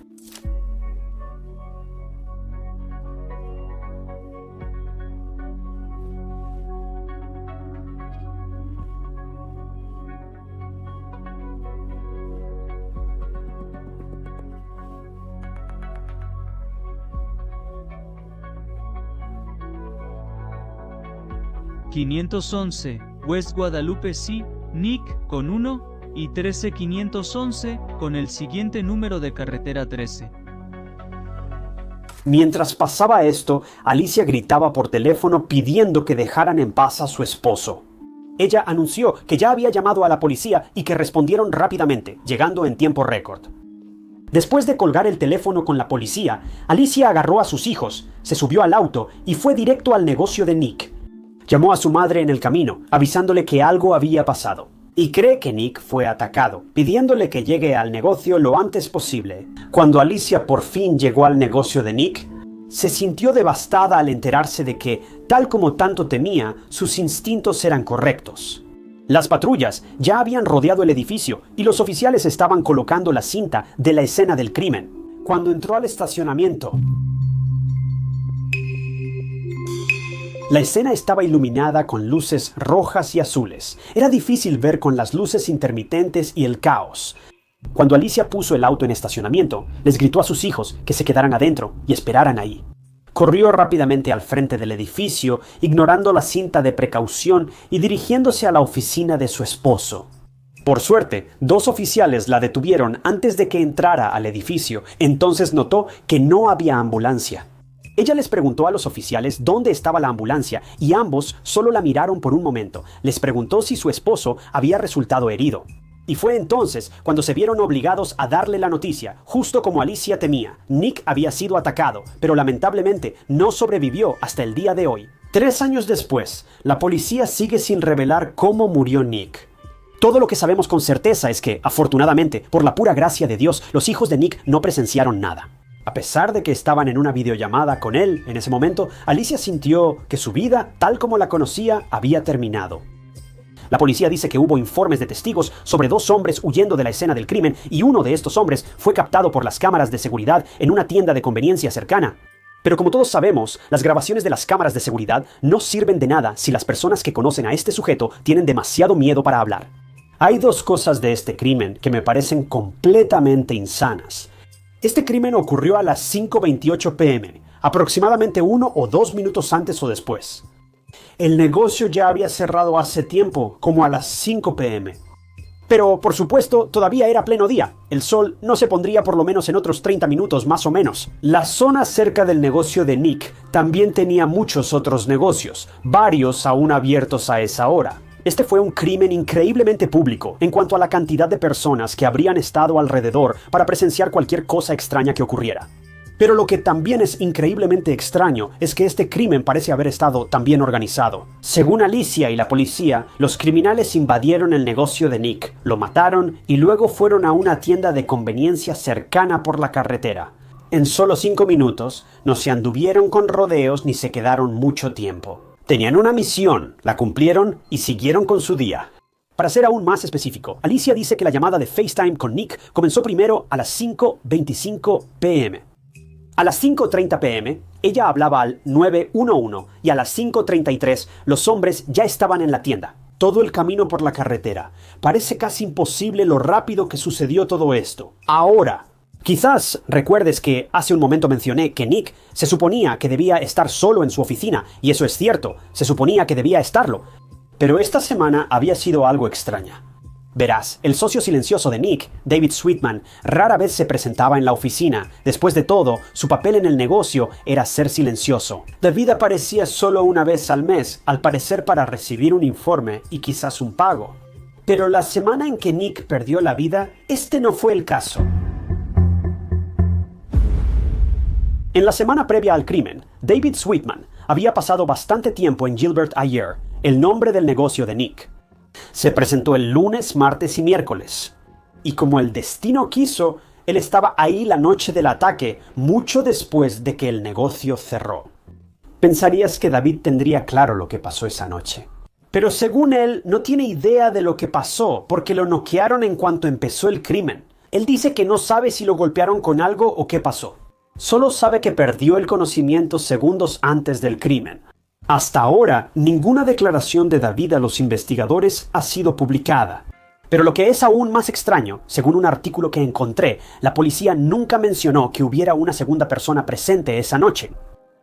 ...511, West Guadalupe C, Nick, con 1, y 13511, con el siguiente número de carretera 13. Mientras pasaba esto, Alicia gritaba por teléfono pidiendo que dejaran en paz a su esposo. Ella anunció que ya había llamado a la policía y que respondieron rápidamente, llegando en tiempo récord. Después de colgar el teléfono con la policía, Alicia agarró a sus hijos, se subió al auto y fue directo al negocio de Nick. Llamó a su madre en el camino, avisándole que algo había pasado. Y cree que Nick fue atacado, pidiéndole que llegue al negocio lo antes posible. Cuando Alicia por fin llegó al negocio de Nick, se sintió devastada al enterarse de que, tal como tanto temía, sus instintos eran correctos. Las patrullas ya habían rodeado el edificio y los oficiales estaban colocando la cinta de la escena del crimen. Cuando entró al estacionamiento, la escena estaba iluminada con luces rojas y azules. Era difícil ver con las luces intermitentes y el caos. Cuando Alicia puso el auto en estacionamiento, les gritó a sus hijos que se quedaran adentro y esperaran ahí. Corrió rápidamente al frente del edificio, ignorando la cinta de precaución y dirigiéndose a la oficina de su esposo. Por suerte, 2 oficiales la detuvieron antes de que entrara al edificio. Entonces notó que no había ambulancia. Ella les preguntó a los oficiales dónde estaba la ambulancia y ambos solo la miraron por un momento. Les preguntó si su esposo había resultado herido. Y fue entonces cuando se vieron obligados a darle la noticia, justo como Alicia temía. Nick había sido atacado, pero lamentablemente no sobrevivió hasta el día de hoy. 3 años después, la policía sigue sin revelar cómo murió Nick. Todo lo que sabemos con certeza es que, afortunadamente, por la pura gracia de Dios, los hijos de Nick no presenciaron nada. A pesar de que estaban en una videollamada con él en ese momento, Alicia sintió que su vida, tal como la conocía, había terminado. La policía dice que hubo informes de testigos sobre 2 hombres huyendo de la escena del crimen y uno de estos hombres fue captado por las cámaras de seguridad en una tienda de conveniencia cercana. Pero como todos sabemos, las grabaciones de las cámaras de seguridad no sirven de nada si las personas que conocen a este sujeto tienen demasiado miedo para hablar. Hay 2 cosas de este crimen que me parecen completamente insanas. Este crimen ocurrió a las 5:28 p.m., aproximadamente 1 o 2 minutos antes o después. El negocio ya había cerrado hace tiempo, como a las 5 p.m. Pero, por supuesto, todavía era pleno día. El sol no se pondría por lo menos en otros 30 minutos más o menos. La zona cerca del negocio de Nick también tenía muchos otros negocios, varios aún abiertos a esa hora. Este fue un crimen increíblemente público en cuanto a la cantidad de personas que habrían estado alrededor para presenciar cualquier cosa extraña que ocurriera. Pero lo que también es increíblemente extraño es que este crimen parece haber estado también organizado. Según Alicia y la policía, los criminales invadieron el negocio de Nick, lo mataron y luego fueron a una tienda de conveniencia cercana por la carretera. En solo 5 minutos, no se anduvieron con rodeos ni se quedaron mucho tiempo. Tenían una misión, la cumplieron y siguieron con su día. Para ser aún más específico, Alicia dice que la llamada de FaceTime con Nick comenzó primero a las 5:25 p.m. A las 5:30 p.m., ella hablaba al 911 y a las 5:33 los hombres ya estaban en la tienda. Todo el camino por la carretera. Parece casi imposible lo rápido que sucedió todo esto. Ahora, quizás recuerdes que hace un momento mencioné que Nick se suponía que debía estar solo en su oficina, y eso es cierto, se suponía que debía estarlo. Pero esta semana había sido algo extraña. Verás, el socio silencioso de Nick, David Sweetman, rara vez se presentaba en la oficina. Después de todo, su papel en el negocio era ser silencioso. David aparecía solo una vez al mes, al parecer para recibir un informe y quizás un pago. Pero la semana en que Nick perdió la vida, este no fue el caso. En la semana previa al crimen, David Sweetman había pasado bastante tiempo en Gilbert Ayer, el nombre del negocio de Nick. Se presentó el lunes, martes y miércoles. Y como el destino quiso, él estaba ahí la noche del ataque, mucho después de que el negocio cerró. Pensarías que David tendría claro lo que pasó esa noche. Pero según él, no tiene idea de lo que pasó, porque lo noquearon en cuanto empezó el crimen. Él dice que no sabe si lo golpearon con algo o qué pasó. Solo sabe que perdió el conocimiento segundos antes del crimen. Hasta ahora, ninguna declaración de David a los investigadores ha sido publicada. Pero lo que es aún más extraño, según un artículo que encontré, la policía nunca mencionó que hubiera una segunda persona presente esa noche.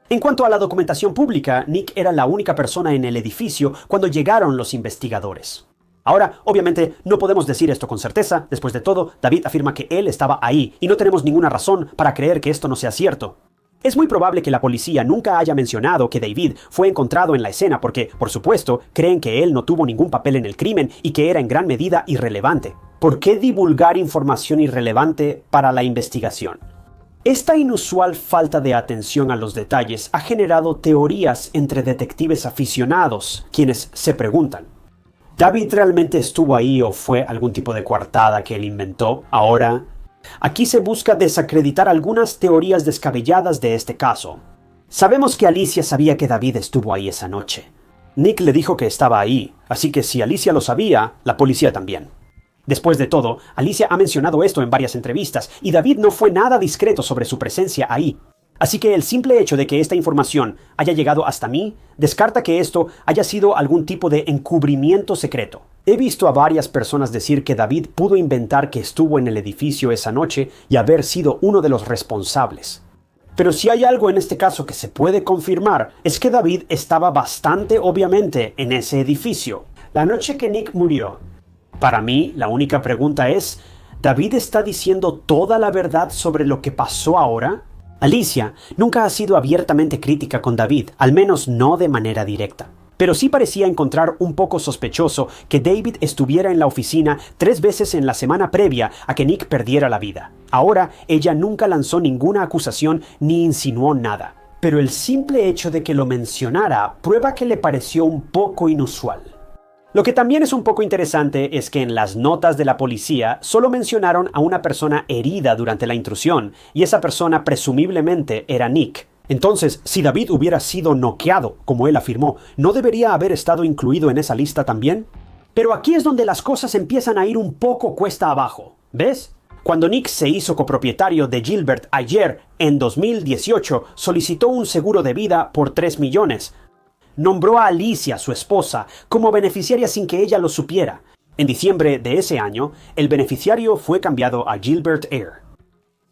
En cuanto a la documentación pública, Nick era la única persona en el edificio cuando llegaron los investigadores. Ahora, obviamente, no podemos decir esto con certeza. Después de todo, David afirma que él estaba ahí y no tenemos ninguna razón para creer que esto no sea cierto. Es muy probable que la policía nunca haya mencionado que David fue encontrado en la escena porque, por supuesto, creen que él no tuvo ningún papel en el crimen y que era en gran medida irrelevante. ¿Por qué divulgar información irrelevante para la investigación? Esta inusual falta de atención a los detalles ha generado teorías entre detectives aficionados, quienes se preguntan: ¿David realmente estuvo ahí o fue algún tipo de coartada que él inventó? Ahora, aquí se busca desacreditar algunas teorías descabelladas de este caso. Sabemos que Alicia sabía que David estuvo ahí esa noche. Nick le dijo que estaba ahí, así que si Alicia lo sabía, la policía también. Después de todo, Alicia ha mencionado esto en varias entrevistas, y David no fue nada discreto sobre su presencia ahí. Así que el simple hecho de que esta información haya llegado hasta mí, descarta que esto haya sido algún tipo de encubrimiento secreto. He visto a varias personas decir que David pudo inventar que estuvo en el edificio esa noche y haber sido uno de los responsables. Pero si hay algo en este caso que se puede confirmar, es que David estaba bastante obviamente en ese edificio. La noche que Nick murió. Para mí, la única pregunta es, ¿David está diciendo toda la verdad sobre lo que pasó ahora? Alicia nunca ha sido abiertamente crítica con David, al menos no de manera directa. Pero sí parecía encontrar un poco sospechoso que David estuviera en la oficina 3 veces en la semana previa a que Nick perdiera la vida. Ahora, ella nunca lanzó ninguna acusación ni insinuó nada. Pero el simple hecho de que lo mencionara prueba que le pareció un poco inusual. Lo que también es un poco interesante es que en las notas de la policía solo mencionaron a una persona herida durante la intrusión, y esa persona presumiblemente era Nick. Entonces, si David hubiera sido noqueado, como él afirmó, ¿no debería haber estado incluido en esa lista también? Pero aquí es donde las cosas empiezan a ir un poco cuesta abajo, ¿ves? Cuando Nick se hizo copropietario de Gilbert Ayer en 2018, solicitó un seguro de vida por 3 millones. Nombró a Alicia, su esposa, como beneficiaria sin que ella lo supiera. En diciembre de ese año, el beneficiario fue cambiado a Gilbert Ayer.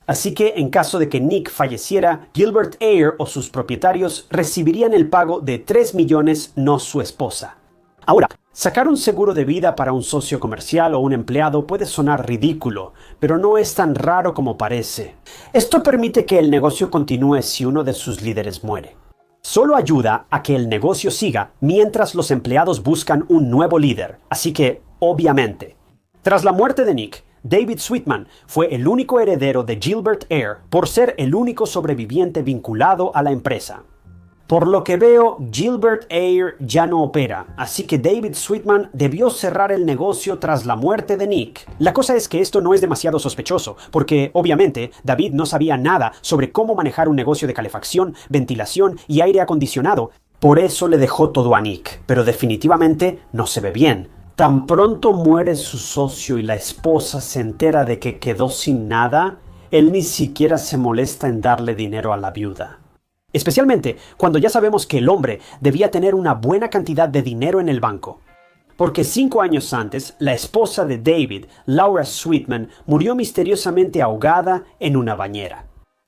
Así que, en caso de que Nick falleciera, Gilbert Ayer o sus propietarios recibirían el pago de 3 millones, no su esposa. Ahora, sacar un seguro de vida para un socio comercial o un empleado puede sonar ridículo, pero no es tan raro como parece. Esto permite que el negocio continúe si uno de sus líderes muere. Solo ayuda a que el negocio siga mientras los empleados buscan un nuevo líder. Así que, obviamente, tras la muerte de Nick, David Sweetman fue el único heredero de Gilbert Ayer por ser el único sobreviviente vinculado a la empresa. Por lo que veo, Gilbert Ayer ya no opera, así que David Sweetman debió cerrar el negocio tras la muerte de Nick. La cosa es que esto no es demasiado sospechoso, porque obviamente David no sabía nada sobre cómo manejar un negocio de calefacción, ventilación y aire acondicionado. Por eso le dejó todo a Nick, pero definitivamente no se ve bien. Tan pronto muere su socio y la esposa se entera de que quedó sin nada, él ni siquiera se molesta en darle dinero a la viuda. Especialmente cuando ya sabemos que el hombre debía tener una buena cantidad de dinero en el banco. Porque 5 años antes, la esposa de David, Laura Sweetman, murió misteriosamente ahogada en una bañera.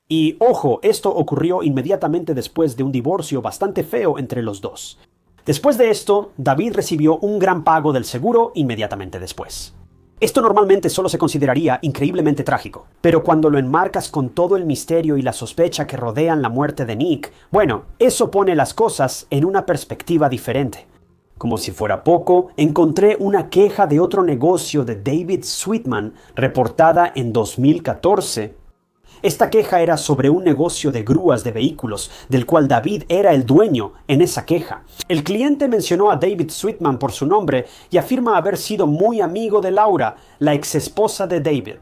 Y ojo, esto ocurrió inmediatamente después de un divorcio bastante feo entre los dos. Después de esto, David recibió un gran pago del seguro inmediatamente después. Esto normalmente solo se consideraría increíblemente trágico, pero cuando lo enmarcas con todo el misterio y la sospecha que rodean la muerte de Nick, bueno, eso pone las cosas en una perspectiva diferente. Como si fuera poco, encontré una queja de otro negocio de David Sweetman reportada en 2014. Esta queja era sobre un negocio de grúas de vehículos, del cual David era el dueño en esa queja. El cliente mencionó a David Sweetman por su nombre y afirma haber sido muy amigo de Laura, la exesposa de David.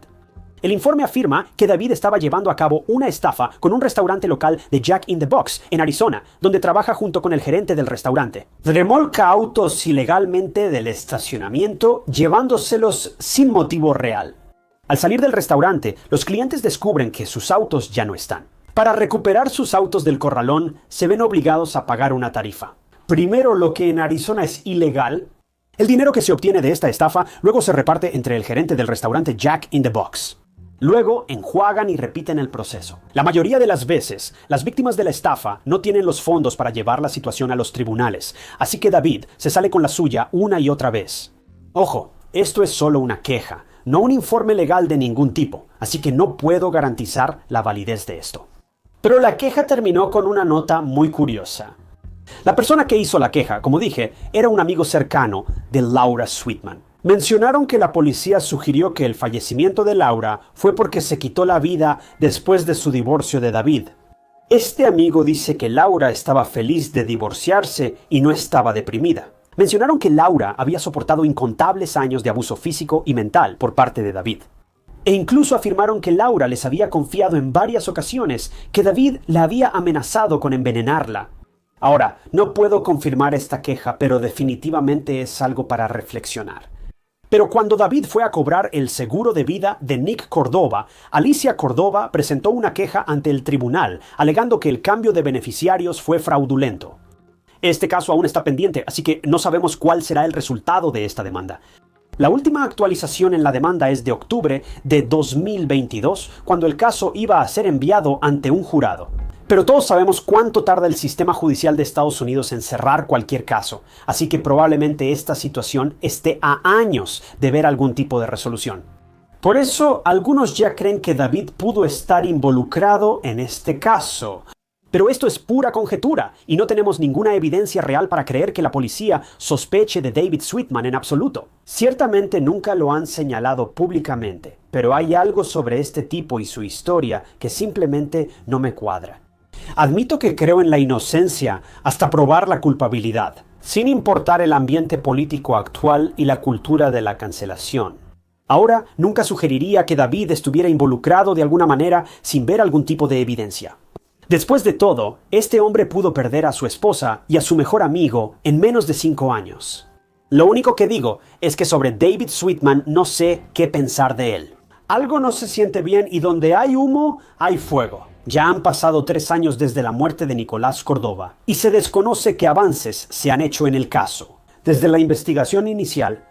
El informe afirma que David estaba llevando a cabo una estafa con un restaurante local de Jack in the Box, en Arizona, donde trabaja junto con el gerente del restaurante. Remolca autos ilegalmente del estacionamiento, llevándoselos sin motivo real. Al salir del restaurante, los clientes descubren que sus autos ya no están. Para recuperar sus autos del corralón, se ven obligados a pagar una tarifa. Primero, lo que en Arizona es ilegal. El dinero que se obtiene de esta estafa luego se reparte entre el gerente del restaurante Jack in the Box. Luego, enjuagan y repiten el proceso. La mayoría de las veces, las víctimas de la estafa no tienen los fondos para llevar la situación a los tribunales, así que David se sale con la suya una y otra vez. Ojo, esto es solo una queja, no un informe legal de ningún tipo, así que no puedo garantizar la validez de esto. Pero la queja terminó con una nota muy curiosa. La persona que hizo la queja, como dije, era un amigo cercano de Laura Sweetman. Mencionaron que la policía sugirió que el fallecimiento de Laura fue porque se quitó la vida después de su divorcio de David. Este amigo dice que Laura estaba feliz de divorciarse y no estaba deprimida. Mencionaron que Laura había soportado incontables años de abuso físico y mental por parte de David. E incluso afirmaron que Laura les había confiado en varias ocasiones que David la había amenazado con envenenarla. Ahora, no puedo confirmar esta queja, pero definitivamente es algo para reflexionar. Pero cuando David fue a cobrar el seguro de vida de Nick Cordova, Alicia Cordova presentó una queja ante el tribunal, alegando que el cambio de beneficiarios fue fraudulento. Este caso aún está pendiente, así que no sabemos cuál será el resultado de esta demanda. La última actualización en la demanda es de octubre de 2022, cuando el caso iba a ser enviado ante un jurado. Pero todos sabemos cuánto tarda el sistema judicial de Estados Unidos en cerrar cualquier caso, así que probablemente esta situación esté a años de ver algún tipo de resolución. Por eso, algunos ya creen que David pudo estar involucrado en este caso. Pero esto es pura conjetura, y no tenemos ninguna evidencia real para creer que la policía sospeche de David Sweetman en absoluto. Ciertamente nunca lo han señalado públicamente, pero hay algo sobre este tipo y su historia que simplemente no me cuadra. Admito que creo en la inocencia hasta probar la culpabilidad, sin importar el ambiente político actual y la cultura de la cancelación. Ahora, nunca sugeriría que David estuviera involucrado de alguna manera sin ver algún tipo de evidencia. Después de todo, este hombre pudo perder a su esposa y a su mejor amigo en menos de 5 años. Lo único que digo es que sobre David Sweetman no sé qué pensar de él. Algo no se siente bien y donde hay humo, hay fuego. Ya han pasado 3 años desde la muerte de Nicolás Córdoba y se desconoce qué avances se han hecho en el caso. Desde la investigación inicial,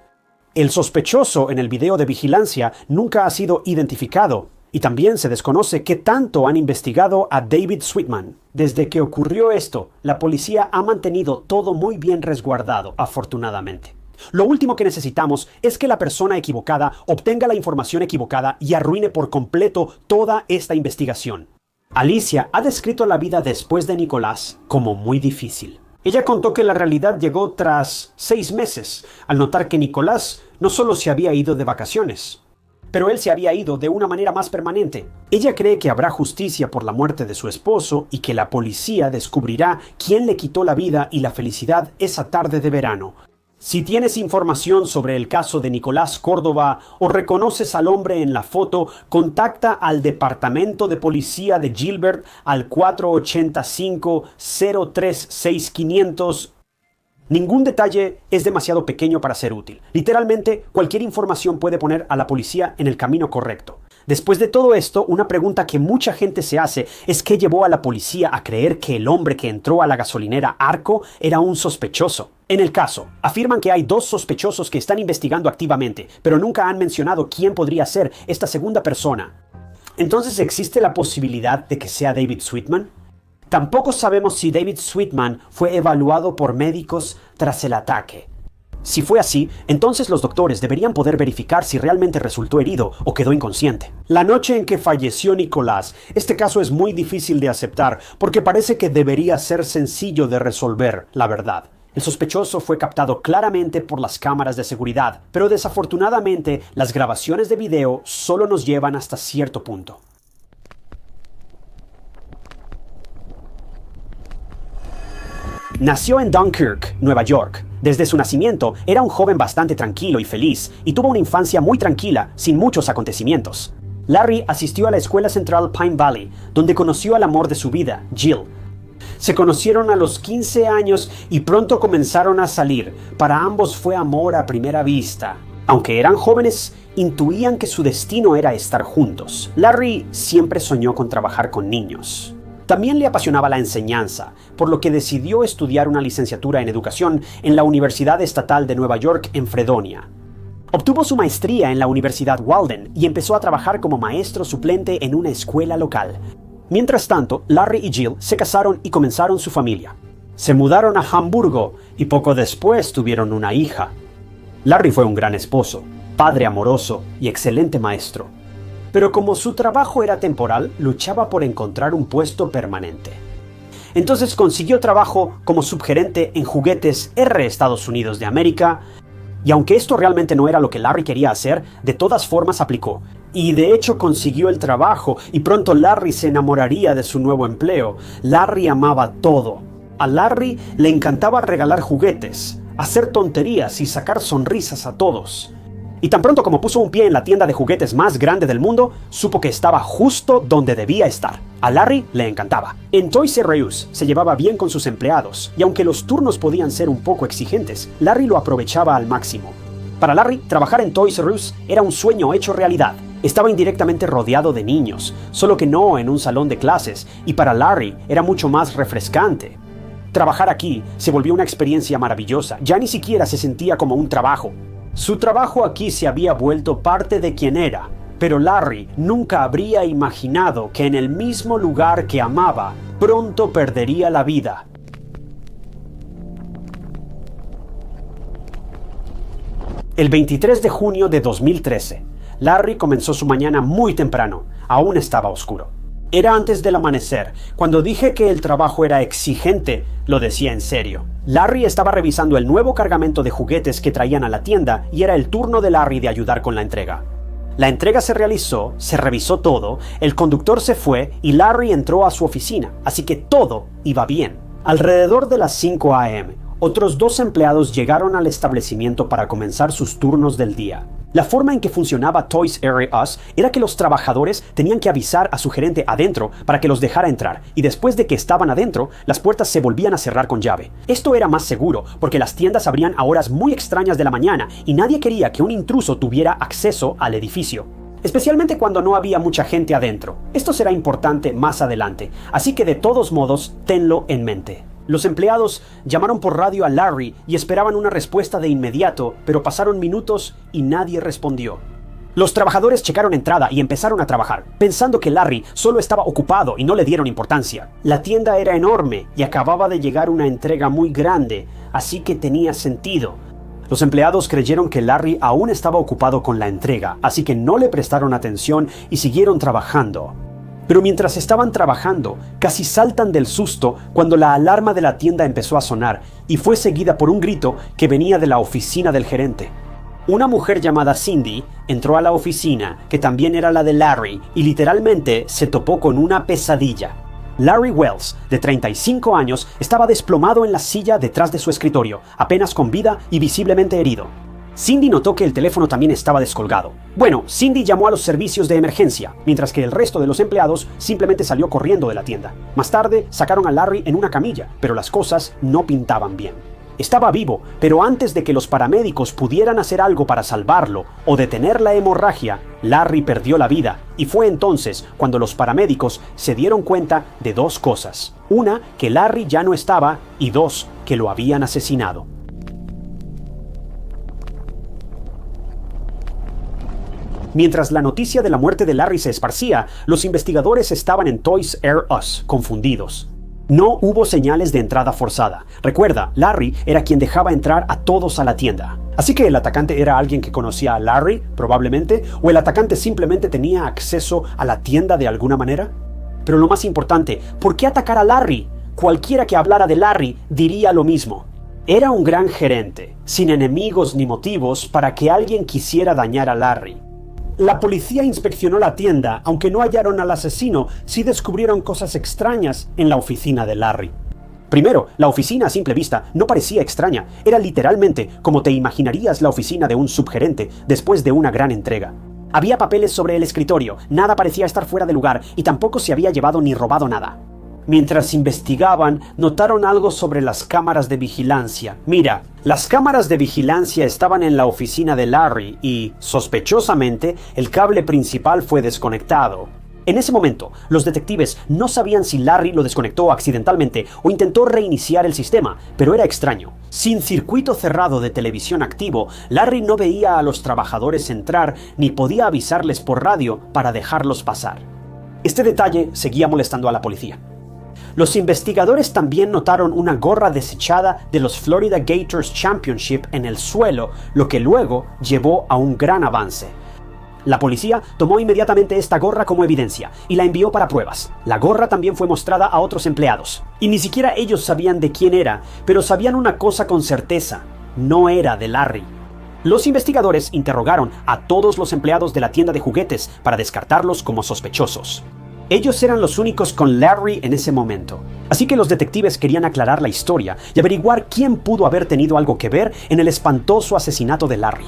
el sospechoso en el video de vigilancia nunca ha sido identificado y también se desconoce qué tanto han investigado a David Sweetman. Desde que ocurrió esto, la policía ha mantenido todo muy bien resguardado, afortunadamente. Lo último que necesitamos es que la persona equivocada obtenga la información equivocada y arruine por completo toda esta investigación. Alicia ha descrito la vida después de Nicolás como muy difícil. Ella contó que la realidad llegó tras 6 meses, al notar que Nicolás no solo se había ido de vacaciones, pero él se había ido de una manera más permanente. Ella cree que habrá justicia por la muerte de su esposo y que la policía descubrirá quién le quitó la vida y la felicidad esa tarde de verano. Si tienes información sobre el caso de Nicolás Córdoba o reconoces al hombre en la foto, contacta al Departamento de Policía de Gilbert al 485-036-500. Ningún detalle es demasiado pequeño para ser útil. Literalmente, cualquier información puede poner a la policía en el camino correcto. Después de todo esto, una pregunta que mucha gente se hace es qué llevó a la policía a creer que el hombre que entró a la gasolinera Arco era un sospechoso. En el caso, afirman que hay 2 sospechosos que están investigando activamente, pero nunca han mencionado quién podría ser esta segunda persona. Entonces, ¿existe la posibilidad de que sea David Sweetman? Tampoco sabemos si David Sweetman fue evaluado por médicos tras el ataque. Si fue así, entonces los doctores deberían poder verificar si realmente resultó herido o quedó inconsciente. La noche en que falleció Nicolás, este caso es muy difícil de aceptar porque parece que debería ser sencillo de resolver, la verdad. El sospechoso fue captado claramente por las cámaras de seguridad, pero desafortunadamente las grabaciones de video solo nos llevan hasta cierto punto. Nació en Dunkirk, Nueva York. Desde su nacimiento, era un joven bastante tranquilo y feliz, y tuvo una infancia muy tranquila, sin muchos acontecimientos. Larry asistió a la escuela central Pine Valley, donde conoció al amor de su vida, Jill. Se conocieron a los 15 años y pronto comenzaron a salir. Para ambos fue amor a primera vista. Aunque eran jóvenes, intuían que su destino era estar juntos. Larry siempre soñó con trabajar con niños. También le apasionaba la enseñanza, por lo que decidió estudiar una licenciatura en educación en la Universidad Estatal de Nueva York en Fredonia. Obtuvo su maestría en la Universidad Walden y empezó a trabajar como maestro suplente en una escuela local. Mientras tanto, Larry y Jill se casaron y comenzaron su familia. Se mudaron a Hamburgo y poco después tuvieron una hija. Larry fue un gran esposo, padre amoroso y excelente maestro. Pero como su trabajo era temporal, luchaba por encontrar un puesto permanente. Entonces consiguió trabajo como subgerente en Juguetes R Estados Unidos de América, y aunque esto realmente no era lo que Larry quería hacer, de todas formas aplicó. Y de hecho consiguió el trabajo, y pronto Larry se enamoraría de su nuevo empleo. Larry amaba todo. A Larry le encantaba regalar juguetes, hacer tonterías y sacar sonrisas a todos. Y tan pronto como puso un pie en la tienda de juguetes más grande del mundo, supo que estaba justo donde debía estar. A Larry le encantaba. En Toys R Us se llevaba bien con sus empleados, y aunque los turnos podían ser un poco exigentes, Larry lo aprovechaba al máximo. Para Larry, trabajar en Toys R Us era un sueño hecho realidad. Estaba indirectamente rodeado de niños, solo que no en un salón de clases, y para Larry era mucho más refrescante. Trabajar aquí se volvió una experiencia maravillosa, ya ni siquiera se sentía como un trabajo. Su trabajo aquí se había vuelto parte de quien era, pero Larry nunca habría imaginado que en el mismo lugar que amaba, pronto perdería la vida. El 23 de junio de 2013, Larry comenzó su mañana muy temprano, aún estaba oscuro. Era antes del amanecer. Cuando dije que el trabajo era exigente, lo decía en serio. Larry estaba revisando el nuevo cargamento de juguetes que traían a la tienda y era el turno de Larry de ayudar con la entrega. La entrega se realizó, se revisó todo, el conductor se fue y Larry entró a su oficina, así que todo iba bien. Alrededor de las 5 a.m., Otros 2 empleados llegaron al establecimiento para comenzar sus turnos del día. La forma en que funcionaba Toys R Us era que los trabajadores tenían que avisar a su gerente adentro para que los dejara entrar, y después de que estaban adentro, las puertas se volvían a cerrar con llave. Esto era más seguro, porque las tiendas abrían a horas muy extrañas de la mañana y nadie quería que un intruso tuviera acceso al edificio, especialmente cuando no había mucha gente adentro. Esto será importante más adelante, así que de todos modos, tenlo en mente. Los empleados llamaron por radio a Larry y esperaban una respuesta de inmediato, pero pasaron minutos y nadie respondió. Los trabajadores checaron entrada y empezaron a trabajar, pensando que Larry solo estaba ocupado y no le dieron importancia. La tienda era enorme y acababa de llegar una entrega muy grande, así que tenía sentido. Los empleados creyeron que Larry aún estaba ocupado con la entrega, así que no le prestaron atención y siguieron trabajando. Pero mientras estaban trabajando, casi saltan del susto cuando la alarma de la tienda empezó a sonar y fue seguida por un grito que venía de la oficina del gerente. Una mujer llamada Cindy entró a la oficina, que también era la de Larry, y literalmente se topó con una pesadilla. Larry Wells, de 35 años, estaba desplomado en la silla detrás de su escritorio, apenas con vida y visiblemente herido. Cindy notó que el teléfono también estaba descolgado. Bueno, Cindy llamó a los servicios de emergencia, mientras que el resto de los empleados simplemente salió corriendo de la tienda. Más tarde, sacaron a Larry en una camilla, pero las cosas no pintaban bien. Estaba vivo, pero antes de que los paramédicos pudieran hacer algo para salvarlo o detener la hemorragia, Larry perdió la vida, y fue entonces cuando los paramédicos se dieron cuenta de 2 cosas. Una, que Larry ya no estaba, y 2, que lo habían asesinado. Mientras la noticia de la muerte de Larry se esparcía, los investigadores estaban en Toys R Us, confundidos. No hubo señales de entrada forzada. Recuerda, Larry era quien dejaba entrar a todos a la tienda. Así que el atacante era alguien que conocía a Larry, probablemente, o el atacante simplemente tenía acceso a la tienda de alguna manera. Pero lo más importante, ¿por qué atacar a Larry? Cualquiera que hablara de Larry diría lo mismo. Era un gran gerente, sin enemigos ni motivos para que alguien quisiera dañar a Larry. La policía inspeccionó la tienda, aunque no hallaron al asesino, sí descubrieron cosas extrañas en la oficina de Larry. Primero, la oficina a simple vista no parecía extraña, era literalmente como te imaginarías la oficina de un subgerente después de una gran entrega. Había papeles sobre el escritorio, nada parecía estar fuera de lugar y tampoco se había llevado ni robado nada. Mientras investigaban, notaron algo sobre las cámaras de vigilancia. Mira, las cámaras de vigilancia estaban en la oficina de Larry y, sospechosamente, el cable principal fue desconectado. En ese momento, los detectives no sabían si Larry lo desconectó accidentalmente o intentó reiniciar el sistema, pero era extraño. Sin circuito cerrado de televisión activo, Larry no veía a los trabajadores entrar ni podía avisarles por radio para dejarlos pasar. Este detalle seguía molestando a la policía. Los investigadores también notaron una gorra desechada de los Florida Gators Championship en el suelo, lo que luego llevó a un gran avance. La policía tomó inmediatamente esta gorra como evidencia y la envió para pruebas. La gorra también fue mostrada a otros empleados, y ni siquiera ellos sabían de quién era, pero sabían una cosa con certeza: no era de Larry. Los investigadores interrogaron a todos los empleados de la tienda de juguetes para descartarlos como sospechosos. Ellos eran los únicos con Larry en ese momento. Así que los detectives querían aclarar la historia y averiguar quién pudo haber tenido algo que ver en el espantoso asesinato de Larry.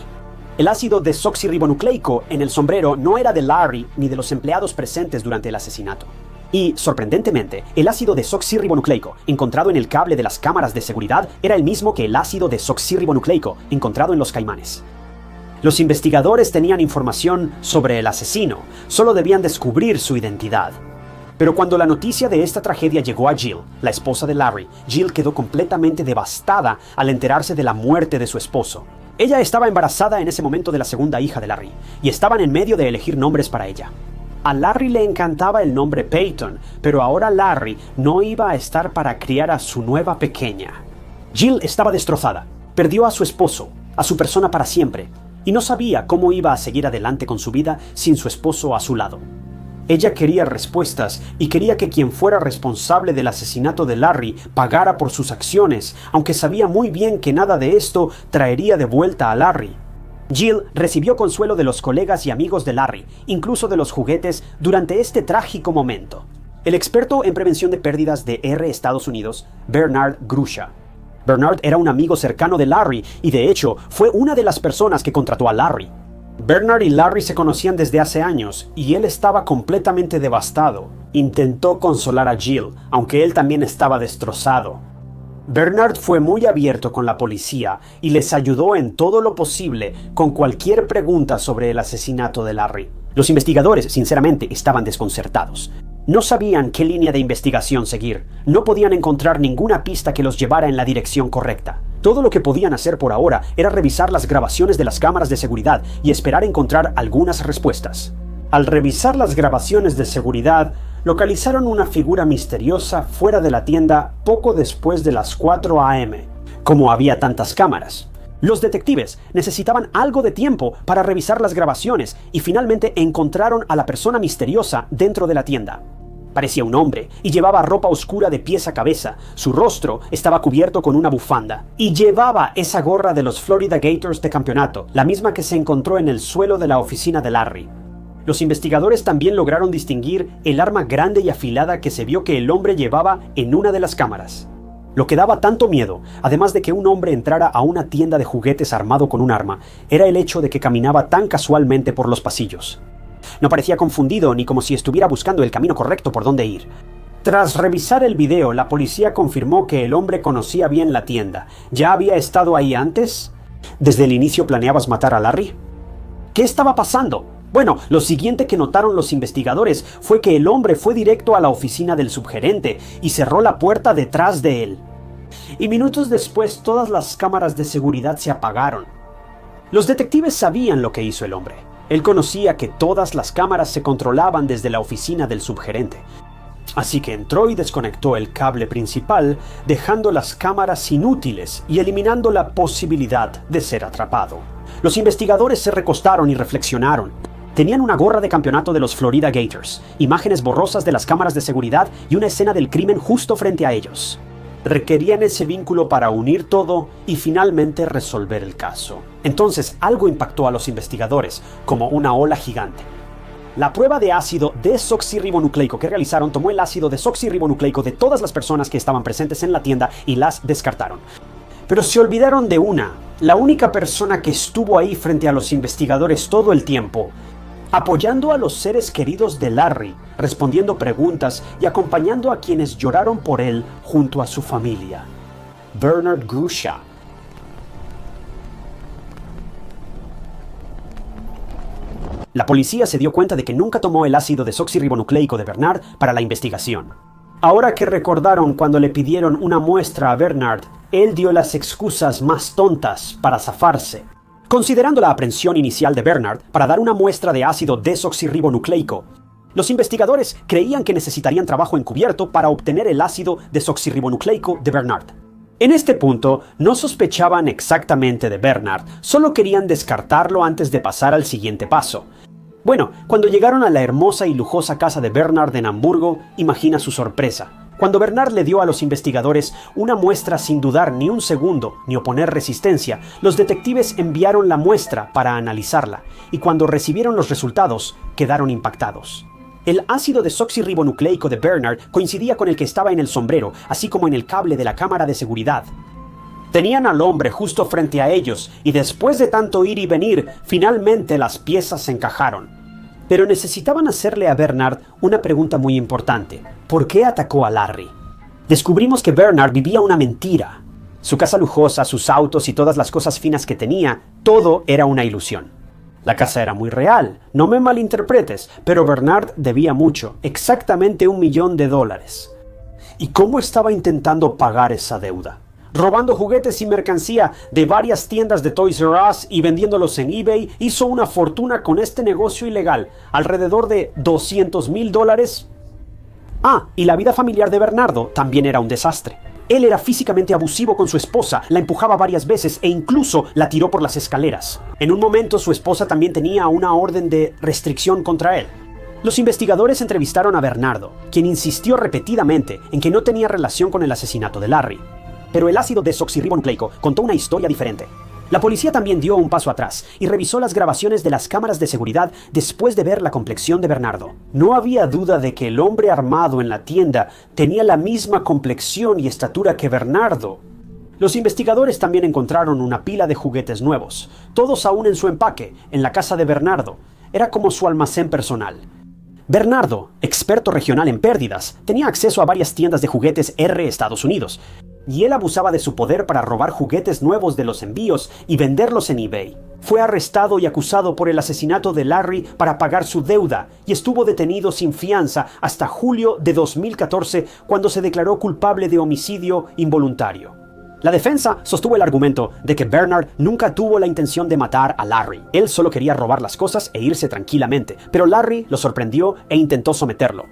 El ácido desoxirribonucleico en el sombrero no era de Larry ni de los empleados presentes durante el asesinato. Y, sorprendentemente, el ácido desoxirribonucleico encontrado en el cable de las cámaras de seguridad era el mismo que el ácido desoxirribonucleico encontrado en los Caimanes. Los investigadores tenían información sobre el asesino, solo debían descubrir su identidad. Pero cuando la noticia de esta tragedia llegó a Jill, la esposa de Larry, Jill quedó completamente devastada al enterarse de la muerte de su esposo. Ella estaba embarazada en ese momento de la segunda hija de Larry, y estaban en medio de elegir nombres para ella. A Larry le encantaba el nombre Peyton, pero ahora Larry no iba a estar para criar a su nueva pequeña. Jill estaba destrozada, perdió a su esposo, a su persona para siempre, y no sabía cómo iba a seguir adelante con su vida sin su esposo a su lado. Ella quería respuestas y quería que quien fuera responsable del asesinato de Larry pagara por sus acciones, aunque sabía muy bien que nada de esto traería de vuelta a Larry. Jill recibió consuelo de los colegas y amigos de Larry, incluso de los juguetes, durante este trágico momento. El experto en prevención de pérdidas de R. Estados Unidos, Bernard Grusha, Bernard era un amigo cercano de Larry y de hecho fue una de las personas que contrató a Larry. Bernard y Larry se conocían desde hace años y él estaba completamente devastado. Intentó consolar a Jill, aunque él también estaba destrozado. Bernard fue muy abierto con la policía y les ayudó en todo lo posible con cualquier pregunta sobre el asesinato de Larry. Los investigadores, sinceramente, estaban desconcertados. No sabían qué línea de investigación seguir. No podían encontrar ninguna pista que los llevara en la dirección correcta. Todo lo que podían hacer por ahora era revisar las grabaciones de las cámaras de seguridad y esperar encontrar algunas respuestas. Al revisar las grabaciones de seguridad, localizaron una figura misteriosa fuera de la tienda poco después de las 4 a.m. Como había tantas cámaras, los detectives necesitaban algo de tiempo para revisar las grabaciones y finalmente encontraron a la persona misteriosa dentro de la tienda. Parecía un hombre y llevaba ropa oscura de pies a cabeza. Su rostro estaba cubierto con una bufanda y llevaba esa gorra de los Florida Gators de campeonato, la misma que se encontró en el suelo de la oficina de Larry. Los investigadores también lograron distinguir el arma grande y afilada que se vio que el hombre llevaba en una de las cámaras. Lo que daba tanto miedo, además de que un hombre entrara a una tienda de juguetes armado con un arma, era el hecho de que caminaba tan casualmente por los pasillos. No parecía confundido ni como si estuviera buscando el camino correcto por donde ir. Tras revisar el video, la policía confirmó que el hombre conocía bien la tienda. ¿Ya había estado ahí antes? ¿Desde el inicio planeabas matar a Larry? ¿Qué estaba pasando? Bueno, lo siguiente que notaron los investigadores fue que el hombre fue directo a la oficina del subgerente y cerró la puerta detrás de él. Y minutos después todas las cámaras de seguridad se apagaron. Los detectives sabían lo que hizo el hombre. Él conocía que todas las cámaras se controlaban desde la oficina del subgerente. Así que entró y desconectó el cable principal, dejando las cámaras inútiles y eliminando la posibilidad de ser atrapado. Los investigadores se recostaron y reflexionaron. Tenían una gorra de campeonato de los Florida Gators, imágenes borrosas de las cámaras de seguridad y una escena del crimen justo frente a ellos. Requerían ese vínculo para unir todo y finalmente resolver el caso. Entonces algo impactó a los investigadores, como una ola gigante. La prueba de ácido desoxirribonucleico que realizaron tomó el ácido desoxirribonucleico de todas las personas que estaban presentes en la tienda y las descartaron. Pero se olvidaron de una. La única persona que estuvo ahí frente a los investigadores todo el tiempo, apoyando a los seres queridos de Larry, respondiendo preguntas y acompañando a quienes lloraron por él junto a su familia. Bernard Grusha. La policía se dio cuenta de que nunca tomó el ácido desoxirribonucleico de Bernard para la investigación. Ahora que recordaron cuando le pidieron una muestra a Bernard, él dio las excusas más tontas para zafarse. Considerando la aprehensión inicial de Bernard para dar una muestra de ácido desoxirribonucleico, los investigadores creían que necesitarían trabajo encubierto para obtener el ácido desoxirribonucleico de Bernard. En este punto, no sospechaban exactamente de Bernard, solo querían descartarlo antes de pasar al siguiente paso. Bueno, cuando llegaron a la hermosa y lujosa casa de Bernard en Hamburgo, imagina su sorpresa. Cuando Bernard le dio a los investigadores una muestra sin dudar ni un segundo ni oponer resistencia, los detectives enviaron la muestra para analizarla, y cuando recibieron los resultados, quedaron impactados. El ácido desoxirribonucleico de Bernard coincidía con el que estaba en el sombrero, así como en el cable de la cámara de seguridad. Tenían al hombre justo frente a ellos, y después de tanto ir y venir, finalmente las piezas se encajaron. Pero necesitaban hacerle a Bernard una pregunta muy importante. ¿Por qué atacó a Larry? Descubrimos que Bernard vivía una mentira. Su casa lujosa, sus autos y todas las cosas finas que tenía, todo era una ilusión. La casa era muy real, no me malinterpretes, pero Bernard debía mucho, exactamente $1 millón. ¿Y cómo estaba intentando pagar esa deuda? Robando juguetes y mercancía de varias tiendas de Toys R Us y vendiéndolos en eBay, hizo una fortuna con este negocio ilegal, alrededor de $200,000. Ah, y la vida familiar de Bernardo también era un desastre. Él era físicamente abusivo con su esposa, la empujaba varias veces e incluso la tiró por las escaleras. En un momento su esposa también tenía una orden de restricción contra él. Los investigadores entrevistaron a Bernardo, quien insistió repetidamente en que no tenía relación con el asesinato de Larry. Pero el ácido desoxirribonucleico contó una historia diferente. La policía también dio un paso atrás y revisó las grabaciones de las cámaras de seguridad después de ver la complexión de Bernardo. No había duda de que el hombre armado en la tienda tenía la misma complexión y estatura que Bernardo. Los investigadores también encontraron una pila de juguetes nuevos, todos aún en su empaque, en la casa de Bernardo. Era como su almacén personal. Bernardo, experto regional en pérdidas, tenía acceso a varias tiendas de juguetes Estados Unidos, y él abusaba de su poder para robar juguetes nuevos de los envíos y venderlos en eBay. Fue arrestado y acusado por el asesinato de Larry para pagar su deuda y estuvo detenido sin fianza hasta julio de 2014, cuando se declaró culpable de homicidio involuntario. La defensa sostuvo el argumento de que Bernard nunca tuvo la intención de matar a Larry. Él solo quería robar las cosas e irse tranquilamente, pero Larry lo sorprendió e intentó someterlo.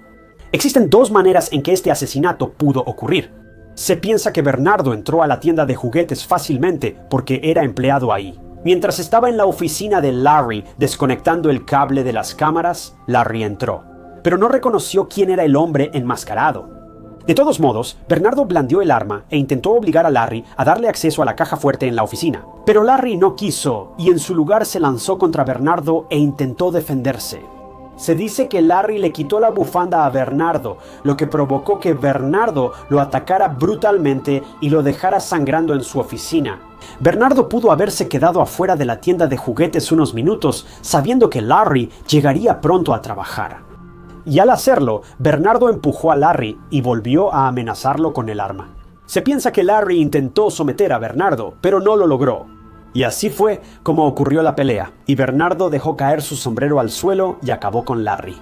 Existen dos maneras en que este asesinato pudo ocurrir. Se piensa que Bernardo entró a la tienda de juguetes fácilmente porque era empleado ahí. Mientras estaba en la oficina de Larry desconectando el cable de las cámaras, Larry entró, pero no reconoció quién era el hombre enmascarado. De todos modos, Bernardo blandió el arma e intentó obligar a Larry a darle acceso a la caja fuerte en la oficina. Pero Larry no quiso y en su lugar se lanzó contra Bernardo e intentó defenderse. Se dice que Larry le quitó la bufanda a Bernardo, lo que provocó que Bernardo lo atacara brutalmente y lo dejara sangrando en su oficina. Bernardo pudo haberse quedado afuera de la tienda de juguetes unos minutos, sabiendo que Larry llegaría pronto a trabajar. Y al hacerlo, Bernardo empujó a Larry y volvió a amenazarlo con el arma. Se piensa que Larry intentó someter a Bernardo, pero no lo logró. Y así fue como ocurrió la pelea, y Bernardo dejó caer su sombrero al suelo y acabó con Larry.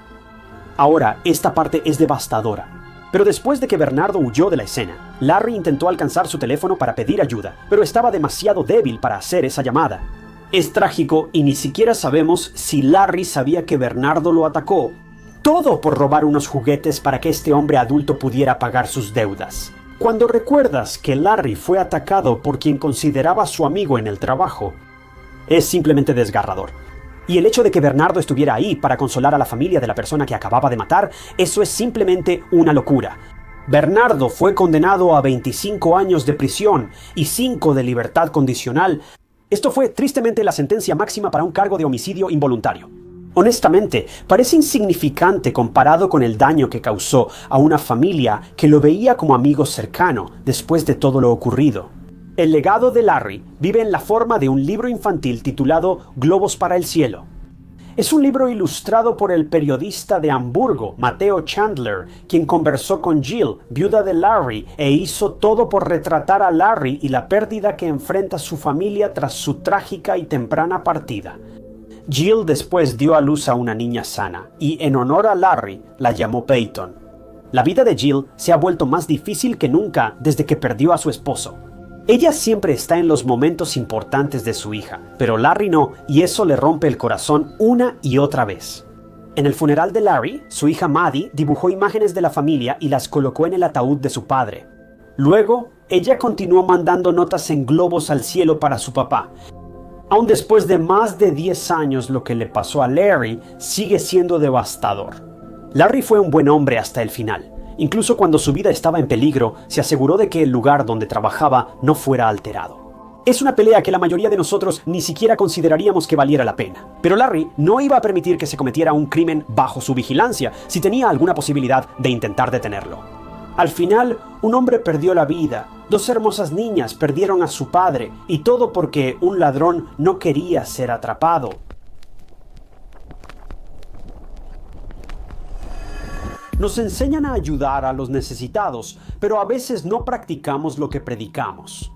Ahora, esta parte es devastadora. Pero después de que Bernardo huyó de la escena, Larry intentó alcanzar su teléfono para pedir ayuda, pero estaba demasiado débil para hacer esa llamada. Es trágico y ni siquiera sabemos si Larry sabía que Bernardo lo atacó. Todo por robar unos juguetes para que este hombre adulto pudiera pagar sus deudas. Cuando recuerdas que Larry fue atacado por quien consideraba su amigo en el trabajo, es simplemente desgarrador. Y el hecho de que Bernardo estuviera ahí para consolar a la familia de la persona que acababa de matar, eso es simplemente una locura. Bernardo fue condenado a 25 años de prisión y 5 de libertad condicional. Esto fue tristemente la sentencia máxima para un cargo de homicidio involuntario. Honestamente, parece insignificante comparado con el daño que causó a una familia que lo veía como amigo cercano después de todo lo ocurrido. El legado de Larry vive en la forma de un libro infantil titulado Globos para el Cielo. Es un libro ilustrado por el periodista de Hamburgo, Matteo Chandler, quien conversó con Jill, viuda de Larry, e hizo todo por retratar a Larry y la pérdida que enfrenta su familia tras su trágica y temprana partida. Jill después dio a luz a una niña sana, y en honor a Larry, la llamó Peyton. La vida de Jill se ha vuelto más difícil que nunca desde que perdió a su esposo. Ella siempre está en los momentos importantes de su hija, pero Larry no, y eso le rompe el corazón una y otra vez. En el funeral de Larry, su hija Maddie dibujó imágenes de la familia y las colocó en el ataúd de su padre. Luego, ella continuó mandando notas en globos al cielo para su papá. Aún después de más de 10 años, lo que le pasó a Larry sigue siendo devastador. Larry fue un buen hombre hasta el final. Incluso cuando su vida estaba en peligro, se aseguró de que el lugar donde trabajaba no fuera alterado. Es una pelea que la mayoría de nosotros ni siquiera consideraríamos que valiera la pena. Pero Larry no iba a permitir que se cometiera un crimen bajo su vigilancia si tenía alguna posibilidad de intentar detenerlo. Al final, un hombre perdió la vida, 2 hermosas niñas perdieron a su padre, y todo porque un ladrón no quería ser atrapado. Nos enseñan a ayudar a los necesitados, pero a veces no practicamos lo que predicamos.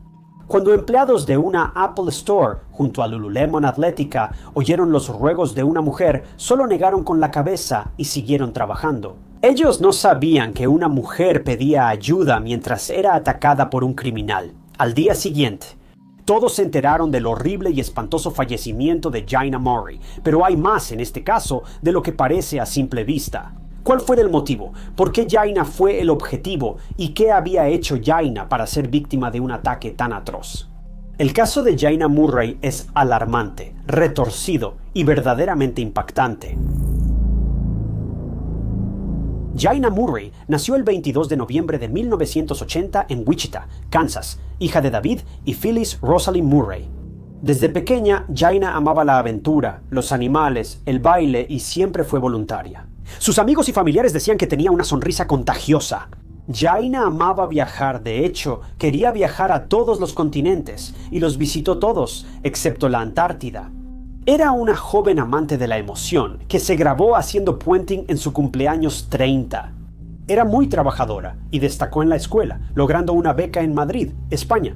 Cuando empleados de una Apple Store junto a Lululemon Athletica oyeron los ruegos de una mujer, solo negaron con la cabeza y siguieron trabajando. Ellos no sabían que una mujer pedía ayuda mientras era atacada por un criminal. Al día siguiente, todos se enteraron del horrible y espantoso fallecimiento de Jaina Murray, pero hay más en este caso de lo que parece a simple vista. ¿Cuál fue el motivo? ¿Por qué Jaina fue el objetivo? ¿Y qué había hecho Jaina para ser víctima de un ataque tan atroz? El caso de Jaina Murray es alarmante, retorcido y verdaderamente impactante. Jaina Murray nació el 22 de noviembre de 1980 en Wichita, Kansas, hija de David y Phyllis Rosalind Murray. Desde pequeña, Jaina amaba la aventura, los animales, el baile y siempre fue voluntaria. Sus amigos y familiares decían que tenía una sonrisa contagiosa. Jaina amaba viajar, de hecho, quería viajar a todos los continentes, y los visitó todos, excepto la Antártida. Era una joven amante de la emoción, que se grabó haciendo puenting en su cumpleaños 30. Era muy trabajadora, y destacó en la escuela, logrando una beca en Madrid, España.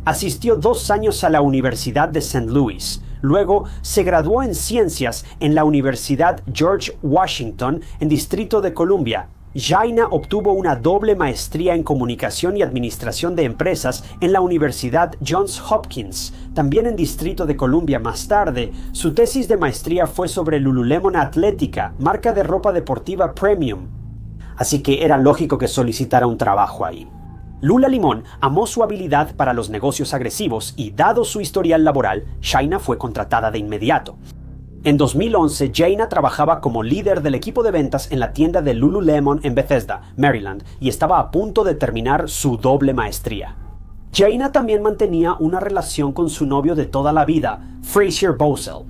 Asistió 2 años a la Universidad de St. Louis. Luego se graduó en Ciencias en la Universidad George Washington en Distrito de Columbia. Jaina obtuvo una doble maestría en Comunicación y Administración de Empresas en la Universidad Johns Hopkins, también en Distrito de Columbia. Más tarde, su tesis de maestría fue sobre Lululemon Atlética, marca de ropa deportiva premium. Así que era lógico que solicitara un trabajo ahí. Lula Limón amó su habilidad para los negocios agresivos y, dado su historial laboral, Jaina fue contratada de inmediato. En 2011, Jaina trabajaba como líder del equipo de ventas en la tienda de Lululemon en Bethesda, Maryland, y estaba a punto de terminar su doble maestría. Jaina también mantenía una relación con su novio de toda la vida, Frazier Bosel.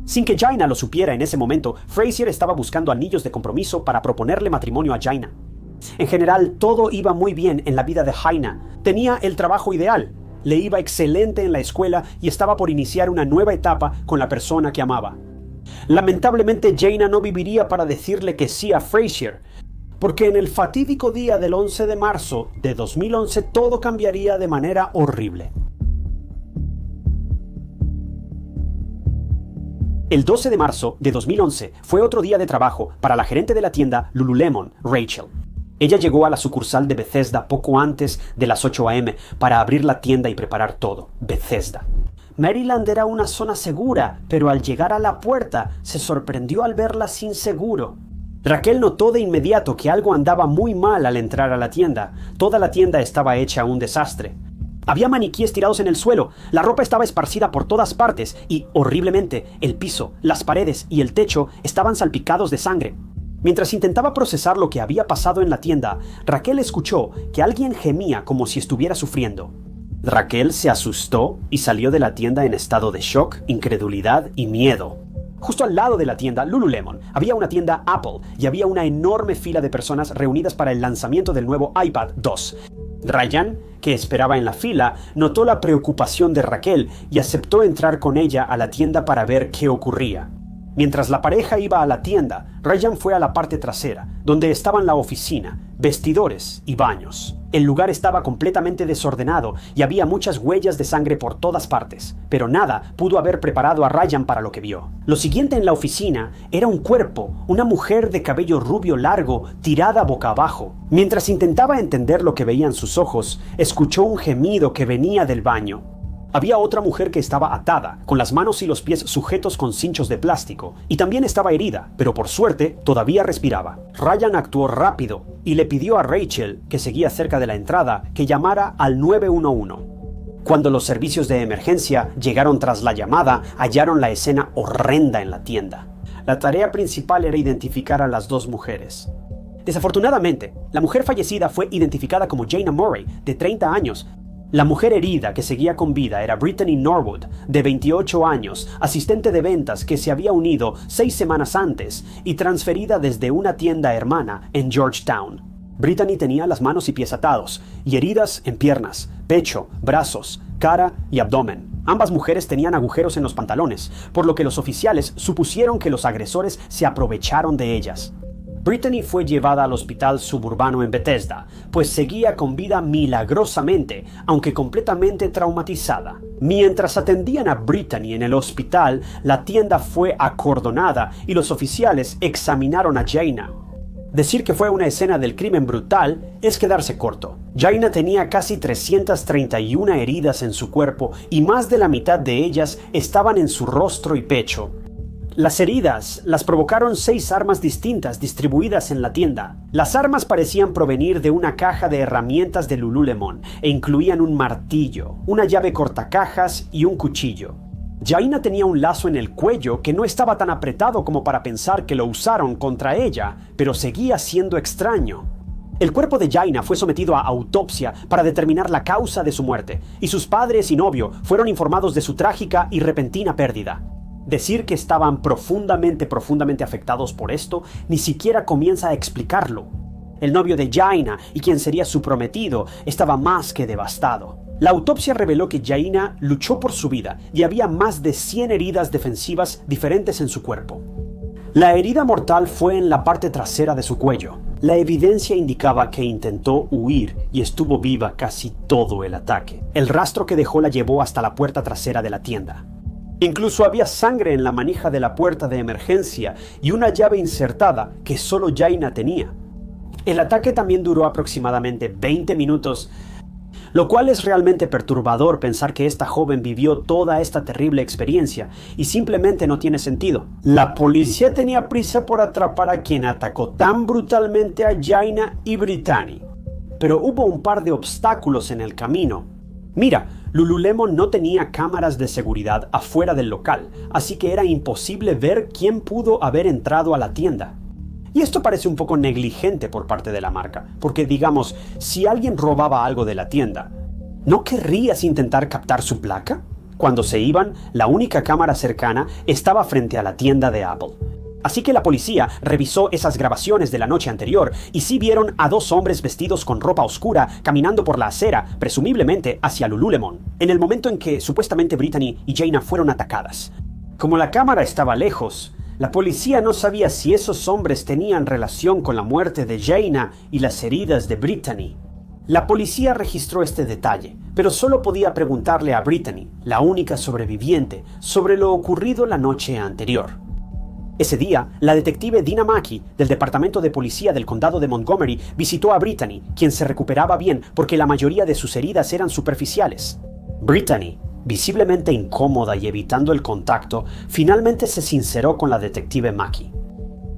Sin que Jaina lo supiera en ese momento, Frazier estaba buscando anillos de compromiso para proponerle matrimonio a Jaina. En general, todo iba muy bien en la vida de Jaina. Tenía el trabajo ideal, le iba excelente en la escuela y estaba por iniciar una nueva etapa con la persona que amaba. Lamentablemente, Jaina no viviría para decirle que sí a Frazier, porque en el fatídico día del 11 de marzo de 2011 todo cambiaría de manera horrible. El 12 de marzo de 2011 fue otro día de trabajo para la gerente de la tienda Lululemon, Rachel. Ella llegó a la sucursal de Bethesda poco antes de las 8 a.m. para abrir la tienda y preparar todo. Bethesda. Maryland era una zona segura, pero al llegar a la puerta se sorprendió al verla sin seguro. Raquel notó de inmediato que algo andaba muy mal al entrar a la tienda. Toda la tienda estaba hecha un desastre. Había maniquíes tirados en el suelo, la ropa estaba esparcida por todas partes y, horriblemente, el piso, las paredes y el techo estaban salpicados de sangre. Mientras intentaba procesar lo que había pasado en la tienda, Raquel escuchó que alguien gemía como si estuviera sufriendo. Raquel se asustó y salió de la tienda en estado de shock, incredulidad y miedo. Justo al lado de la tienda Lululemon había una tienda Apple y había una enorme fila de personas reunidas para el lanzamiento del nuevo iPad 2. Ryan, que esperaba en la fila, notó la preocupación de Raquel y aceptó entrar con ella a la tienda para ver qué ocurría. Mientras la pareja iba a la tienda, Ryan fue a la parte trasera, donde estaban la oficina, vestidores y baños. El lugar estaba completamente desordenado y había muchas huellas de sangre por todas partes, pero nada pudo haber preparado a Ryan para lo que vio. Lo siguiente en la oficina era un cuerpo, una mujer de cabello rubio largo, tirada boca abajo. Mientras intentaba entender lo que veían sus ojos, escuchó un gemido que venía del baño. Había otra mujer que estaba atada, con las manos y los pies sujetos con cinchos de plástico, y también estaba herida, pero por suerte todavía respiraba. Ryan actuó rápido y le pidió a Rachel, que seguía cerca de la entrada, que llamara al 911. Cuando los servicios de emergencia llegaron tras la llamada, hallaron la escena horrenda en la tienda. La tarea principal era identificar a las dos mujeres. Desafortunadamente, la mujer fallecida fue identificada como Jaina Murray, de 30 años, La mujer herida que seguía con vida era Brittany Norwood, de 28 años, asistente de ventas que se había unido 6 semanas antes y transferida desde una tienda hermana en Georgetown. Brittany tenía las manos y pies atados, y heridas en piernas, pecho, brazos, cara y abdomen. Ambas mujeres tenían agujeros en los pantalones, por lo que los oficiales supusieron que los agresores se aprovecharon de ellas. Brittany fue llevada al hospital suburbano en Bethesda, pues seguía con vida milagrosamente, aunque completamente traumatizada. Mientras atendían a Brittany en el hospital, la tienda fue acordonada y los oficiales examinaron a Jaina. Decir que fue una escena del crimen brutal es quedarse corto. Jaina tenía casi 331 heridas en su cuerpo y más de la mitad de ellas estaban en su rostro y pecho. Las heridas las provocaron 6 armas distintas distribuidas en la tienda. Las armas parecían provenir de una caja de herramientas de Lululemon e incluían un martillo, una llave cortacajas y un cuchillo. Jaina tenía un lazo en el cuello que no estaba tan apretado como para pensar que lo usaron contra ella, pero seguía siendo extraño. El cuerpo de Jaina fue sometido a autopsia para determinar la causa de su muerte, y sus padres y novio fueron informados de su trágica y repentina pérdida. Decir que estaban profundamente afectados por esto ni siquiera comienza a explicarlo. el novio de Jaina y quien sería su prometido, estaba más que devastado. La autopsia reveló que Jaina luchó por su vida y había más de 100 heridas defensivas diferentes en su cuerpo. La herida mortal fue en la parte trasera de su cuello. La evidencia indicaba que intentó huir y estuvo viva casi todo el ataque. El rastro que dejó la llevó hasta la puerta trasera de la tienda. Incluso había sangre en la manija de la puerta de emergencia y una llave insertada que solo Jaina tenía. El ataque también duró aproximadamente 20 minutos, lo cual es realmente perturbador pensar que esta joven vivió toda esta terrible experiencia y simplemente no tiene sentido. La policía tenía prisa por atrapar a quien atacó tan brutalmente a Jaina y Brittany, pero hubo un par de obstáculos en el camino. Mira, Lululemon no tenía cámaras de seguridad afuera del local, así que era imposible ver quién pudo haber entrado a la tienda. Y esto parece un poco negligente por parte de la marca, porque digamos, si alguien robaba algo de la tienda, ¿no querrías intentar captar su placa? Cuando se iban, la única cámara cercana estaba frente a la tienda de Apple. Así que la policía revisó esas grabaciones de la noche anterior y sí vieron a dos hombres vestidos con ropa oscura caminando por la acera, presumiblemente hacia Lululemon, en el momento en que supuestamente Brittany y Jaina fueron atacadas. Como la cámara estaba lejos, la policía no sabía si esos hombres tenían relación con la muerte de Jaina y las heridas de Brittany. La policía registró este detalle, pero solo podía preguntarle a Brittany, la única sobreviviente, sobre lo ocurrido la noche anterior. Ese día, la detective Dina Mackey, del Departamento de Policía del Condado de Montgomery, visitó a Brittany, quien se recuperaba bien porque la mayoría de sus heridas eran superficiales. Brittany, visiblemente incómoda y evitando el contacto, finalmente se sinceró con la detective Mackey.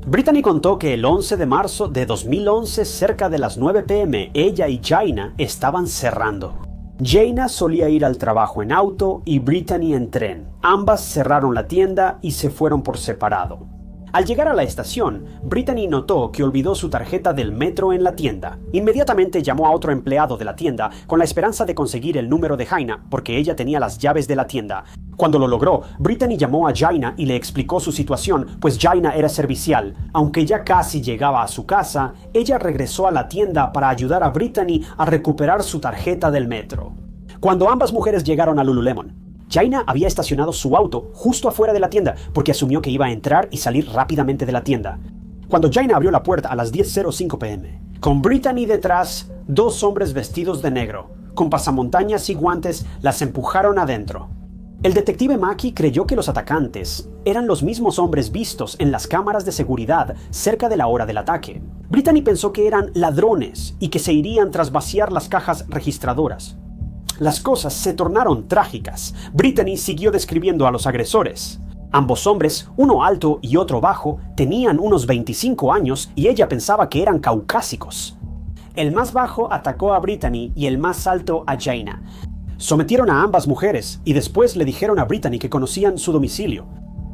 Brittany contó que el 11 de marzo de 2011, cerca de las 9 p.m., ella y Jaina estaban cerrando. Jaina solía ir al trabajo en auto y Brittany en tren. Ambas cerraron la tienda y se fueron por separado. Al llegar a la estación, Brittany notó que olvidó su tarjeta del metro en la tienda. Inmediatamente llamó a otro empleado de la tienda con la esperanza de conseguir el número de Jaina, porque ella tenía las llaves de la tienda. Cuando lo logró, Brittany llamó a Jaina y le explicó su situación, pues Jaina era servicial. Aunque ya casi llegaba a su casa, ella regresó a la tienda para ayudar a Brittany a recuperar su tarjeta del metro. Cuando ambas mujeres llegaron a Lululemon, Jaina había estacionado su auto justo afuera de la tienda porque asumió que iba a entrar y salir rápidamente de la tienda. Cuando Jaina abrió la puerta a las 10:05 p.m., con Brittany detrás, dos hombres vestidos de negro, con pasamontañas y guantes, las empujaron adentro. El detective Mackey creyó que los atacantes eran los mismos hombres vistos en las cámaras de seguridad cerca de la hora del ataque. Brittany pensó que eran ladrones y que se irían tras vaciar las cajas registradoras. Las cosas se tornaron trágicas. Brittany siguió describiendo a los agresores. Ambos hombres, uno alto y otro bajo, tenían unos 25 años y ella pensaba que eran caucásicos. El más bajo atacó a Brittany y el más alto a Jaina. Sometieron a ambas mujeres y después le dijeron a Brittany que conocían su domicilio.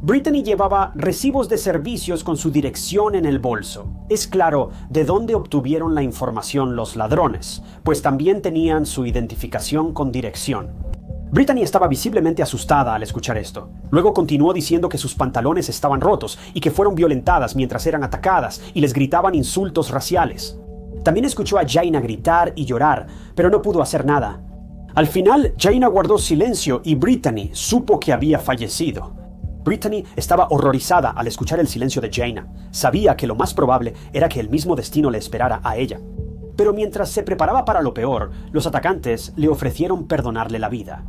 Brittany llevaba recibos de servicios con su dirección en el bolso. Es claro de dónde obtuvieron la información los ladrones, pues también tenían su identificación con dirección. Brittany estaba visiblemente asustada al escuchar esto. Luego continuó diciendo que sus pantalones estaban rotos y que fueron violentadas mientras eran atacadas y les gritaban insultos raciales. También escuchó a Jaina gritar y llorar, pero no pudo hacer nada. Al final, Jaina guardó silencio y Brittany supo que había fallecido. Brittany estaba horrorizada al escuchar el silencio de Jaina. Sabía que lo más probable era que el mismo destino le esperara a ella. Pero mientras se preparaba para lo peor, los atacantes le ofrecieron perdonarle la vida.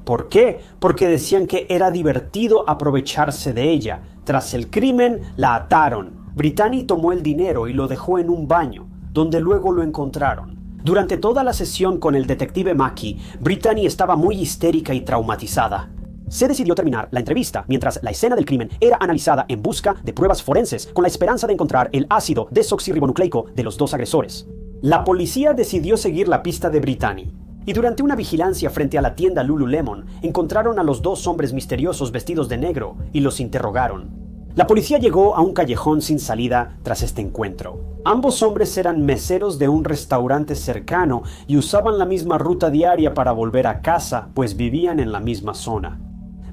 ¿Por qué? Porque decían que era divertido aprovecharse de ella. Tras el crimen, la ataron. Brittany tomó el dinero y lo dejó en un baño, donde luego lo encontraron. Durante toda la sesión con el detective Mackey, Brittany estaba muy histérica y traumatizada. Se decidió terminar la entrevista mientras la escena del crimen era analizada en busca de pruebas forenses con la esperanza de encontrar el ácido desoxirribonucleico de los dos agresores. La policía decidió seguir la pista de Brittany y durante una vigilancia frente a la tienda Lululemon encontraron a los dos hombres misteriosos vestidos de negro y los interrogaron. La policía llegó a un callejón sin salida tras este encuentro. Ambos hombres eran meseros de un restaurante cercano y usaban la misma ruta diaria para volver a casa, pues vivían en la misma zona.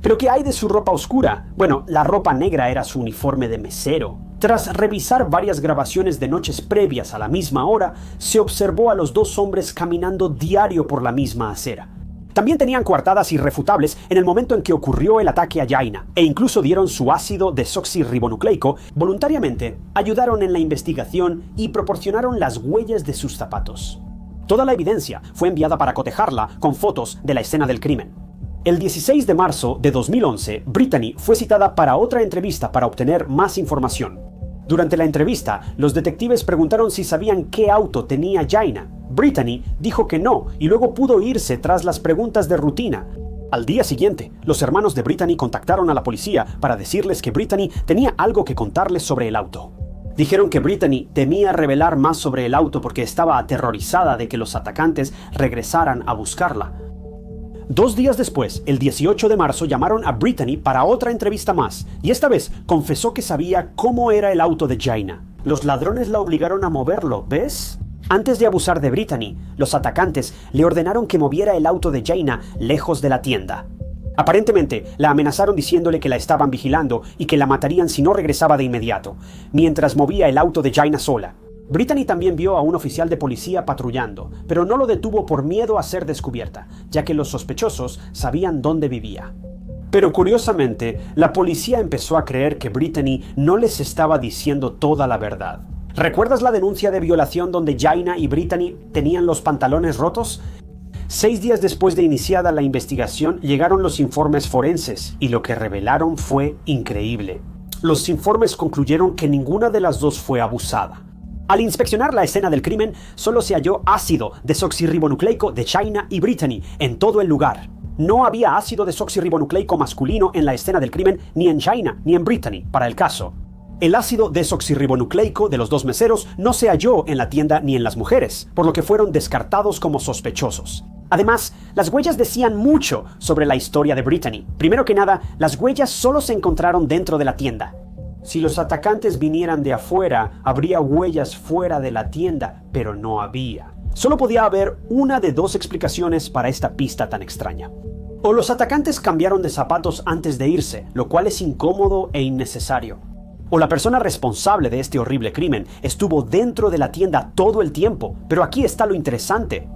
¿Pero qué hay de su ropa oscura? Bueno, la ropa negra era su uniforme de mesero. Tras revisar varias grabaciones de noches previas a la misma hora, se observó a los dos hombres caminando diario por la misma acera. También tenían coartadas irrefutables en el momento en que ocurrió el ataque a Jaina, e incluso dieron su ácido desoxirribonucleico, voluntariamente ayudaron en la investigación y proporcionaron las huellas de sus zapatos. Toda la evidencia fue enviada para cotejarla con fotos de la escena del crimen. El 16 de marzo de 2011, Brittany fue citada para otra entrevista para obtener más información. Durante la entrevista, los detectives preguntaron si sabían qué auto tenía Jaina. Brittany dijo que no y luego pudo irse tras las preguntas de rutina. Al día siguiente, los hermanos de Brittany contactaron a la policía para decirles que Brittany tenía algo que contarles sobre el auto. Dijeron que Brittany temía revelar más sobre el auto porque estaba aterrorizada de que los atacantes regresaran a buscarla. 2 días después, el 18 de marzo, llamaron a Brittany para otra entrevista más, y esta vez confesó que sabía cómo era el auto de Jaina. Los ladrones la obligaron a moverlo, ¿ves? Antes de abusar de Brittany, los atacantes le ordenaron que moviera el auto de Jaina lejos de la tienda. Aparentemente, la amenazaron diciéndole que la estaban vigilando y que la matarían si no regresaba de inmediato, mientras movía el auto de Jaina sola. Brittany también vio a un oficial de policía patrullando, pero no lo detuvo por miedo a ser descubierta, ya que los sospechosos sabían dónde vivía. Pero curiosamente, la policía empezó a creer que Brittany no les estaba diciendo toda la verdad. ¿Recuerdas la denuncia de violación donde Jaina y Brittany tenían los pantalones rotos? 6 días después de iniciada la investigación, llegaron los informes forenses, y lo que revelaron fue increíble. Los informes concluyeron que ninguna de las dos fue abusada. Al inspeccionar la escena del crimen, solo se halló ácido desoxirribonucleico de Jaina y Brittany en todo el lugar. No había ácido desoxirribonucleico masculino en la escena del crimen, ni en Jaina ni en Brittany, para el caso. El ácido desoxirribonucleico de los dos meseros no se halló en la tienda ni en las mujeres, por lo que fueron descartados como sospechosos. Además, las huellas decían mucho sobre la historia de Brittany. Primero que nada, las huellas solo se encontraron dentro de la tienda. Si los atacantes vinieran de afuera, habría huellas fuera de la tienda, pero no había. Solo podía haber una de 2 explicaciones para esta pista tan extraña. O los atacantes cambiaron de zapatos antes de irse, lo cual es incómodo e innecesario. O la persona responsable de este horrible crimen estuvo dentro de la tienda todo el tiempo, pero aquí está lo interesante.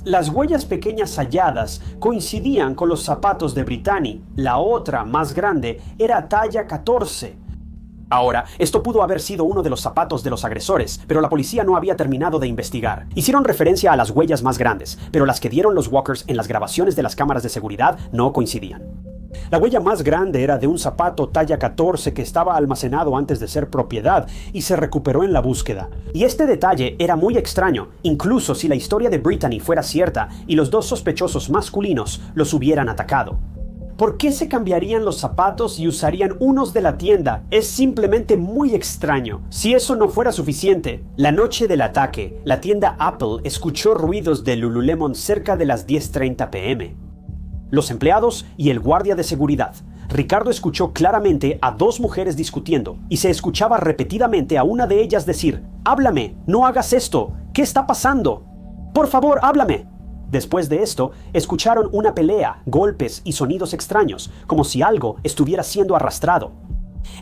Las huellas pequeñas halladas coincidían con los zapatos de Brittany. La otra, más grande, era talla 14. Ahora, esto pudo haber sido uno de los zapatos de los agresores, pero la policía no había terminado de investigar. Hicieron referencia a las huellas más grandes, pero las que dieron los Walkers en las grabaciones de las cámaras de seguridad no coincidían. La huella más grande era de un zapato talla 14 que estaba almacenado antes de ser propiedad y se recuperó en la búsqueda. Y este detalle era muy extraño, incluso si la historia de Brittany fuera cierta y los 2 sospechosos masculinos los hubieran atacado. ¿Por qué se cambiarían los zapatos y usarían unos de la tienda? Es simplemente muy extraño. Si eso no fuera suficiente, la noche del ataque, la tienda Apple escuchó ruidos de Lululemon cerca de las 10:30 p.m. Los empleados y el guardia de seguridad. Ricardo escuchó claramente a 2 mujeres discutiendo y se escuchaba repetidamente a una de ellas decir: «Háblame, no hagas esto, ¿qué está pasando? Por favor, háblame». Después de esto, escucharon una pelea, golpes y sonidos extraños, como si algo estuviera siendo arrastrado.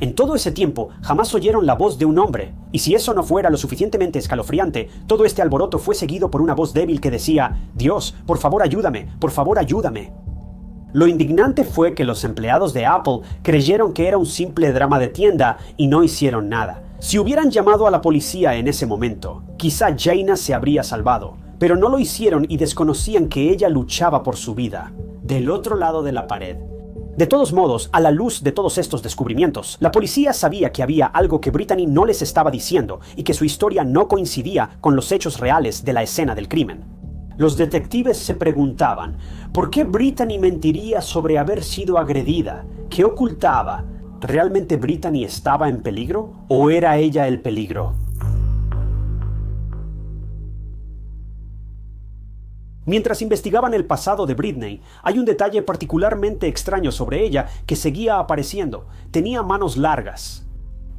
En todo ese tiempo, jamás oyeron la voz de un hombre, y si eso no fuera lo suficientemente escalofriante, todo este alboroto fue seguido por una voz débil que decía: «Dios, por favor ayúdame, por favor ayúdame». Lo indignante fue que los empleados de Apple creyeron que era un simple drama de tienda y no hicieron nada. Si hubieran llamado a la policía en ese momento, quizá Jaina se habría salvado. Pero no lo hicieron y desconocían que ella luchaba por su vida, del otro lado de la pared. De todos modos, a la luz de todos estos descubrimientos, la policía sabía que había algo que Brittany no les estaba diciendo y que su historia no coincidía con los hechos reales de la escena del crimen. Los detectives se preguntaban, ¿por qué Brittany mentiría sobre haber sido agredida? ¿Qué ocultaba? ¿Realmente Brittany estaba en peligro o era ella el peligro? Mientras investigaban el pasado de Brittany, hay un detalle particularmente extraño sobre ella que seguía apareciendo. Tenía manos largas.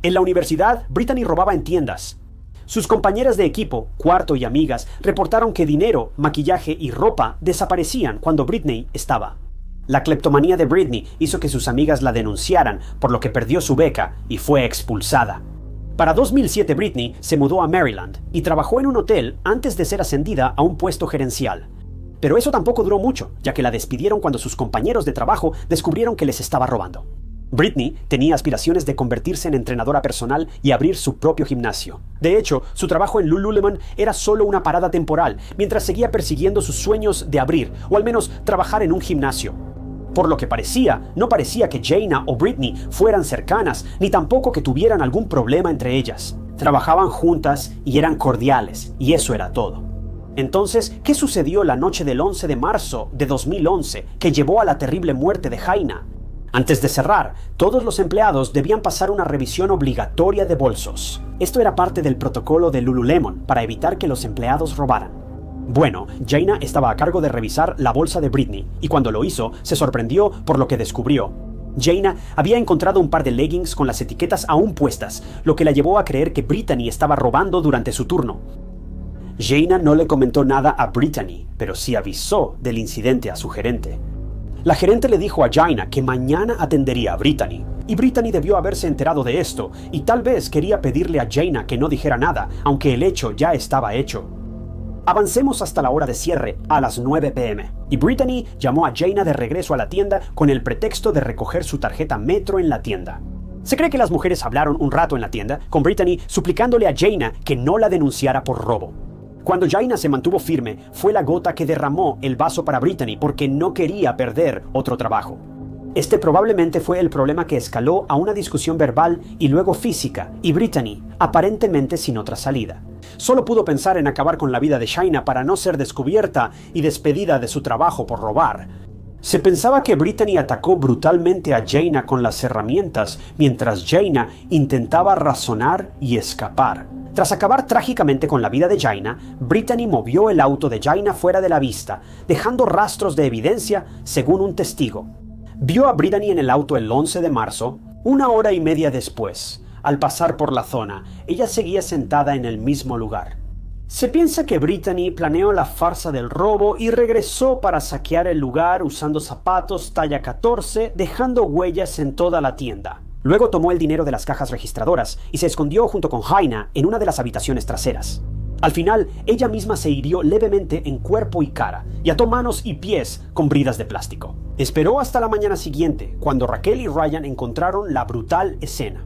En la universidad, Brittany robaba en tiendas. Sus compañeras de equipo, cuarto y amigas reportaron que dinero, maquillaje y ropa desaparecían cuando Brittany estaba. La cleptomanía de Brittany hizo que sus amigas la denunciaran, por lo que perdió su beca y fue expulsada. Para 2007 Britney se mudó a Maryland y trabajó en un hotel antes de ser ascendida a un puesto gerencial. Pero eso tampoco duró mucho, ya que la despidieron cuando sus compañeros de trabajo descubrieron que les estaba robando. Britney tenía aspiraciones de convertirse en entrenadora personal y abrir su propio gimnasio. De hecho, su trabajo en Lululemon era solo una parada temporal, mientras seguía persiguiendo sus sueños de abrir, o al menos trabajar en un gimnasio. Por lo que no parecía que Jayna o Britney fueran cercanas, ni tampoco que tuvieran algún problema entre ellas. Trabajaban juntas y eran cordiales, y eso era todo. Entonces, ¿qué sucedió la noche del 11 de marzo de 2011 que llevó a la terrible muerte de Jayna? Antes de cerrar, todos los empleados debían pasar una revisión obligatoria de bolsos. Esto era parte del protocolo de Lululemon para evitar que los empleados robaran. Bueno, Jayna estaba a cargo de revisar la bolsa de Britney, y cuando lo hizo, se sorprendió por lo que descubrió. Jayna había encontrado un par de leggings con las etiquetas aún puestas, lo que la llevó a creer que Britney estaba robando durante su turno. Jayna no le comentó nada a Britney, pero sí avisó del incidente a su gerente. La gerente le dijo a Jayna que mañana atendería a Britney, y Britney debió haberse enterado de esto, y tal vez quería pedirle a Jayna que no dijera nada, aunque el hecho ya estaba hecho. Avancemos hasta la hora de cierre, a las 9 p.m., y Britney llamó a Jayna de regreso a la tienda con el pretexto de recoger su tarjeta Metro en la tienda. Se cree que las mujeres hablaron un rato en la tienda, con Britney suplicándole a Jayna que no la denunciara por robo. Cuando Jayna se mantuvo firme, fue la gota que derramó el vaso para Britney porque no quería perder otro trabajo. Este probablemente fue el problema que escaló a una discusión verbal y luego física, y Britney, aparentemente sin otra salida. Solo pudo pensar en acabar con la vida de Jayna para no ser descubierta y despedida de su trabajo por robar. Se pensaba que Britney atacó brutalmente a Jayna con las herramientas, mientras Jayna intentaba razonar y escapar. Tras acabar trágicamente con la vida de Jayna, Britney movió el auto de Jayna fuera de la vista, dejando rastros de evidencia, según un testigo. Vio a Britney en el auto el 11 de marzo, 1 hora y media después. Al pasar por la zona, ella seguía sentada en el mismo lugar. Se piensa que Britney planeó la farsa del robo y regresó para saquear el lugar usando zapatos talla 14, dejando huellas en toda la tienda. Luego tomó el dinero de las cajas registradoras y se escondió junto con Jayna en una de las habitaciones traseras. Al final, ella misma se hirió levemente en cuerpo y cara y ató manos y pies con bridas de plástico. Esperó hasta la mañana siguiente, cuando Raquel y Ryan encontraron la brutal escena.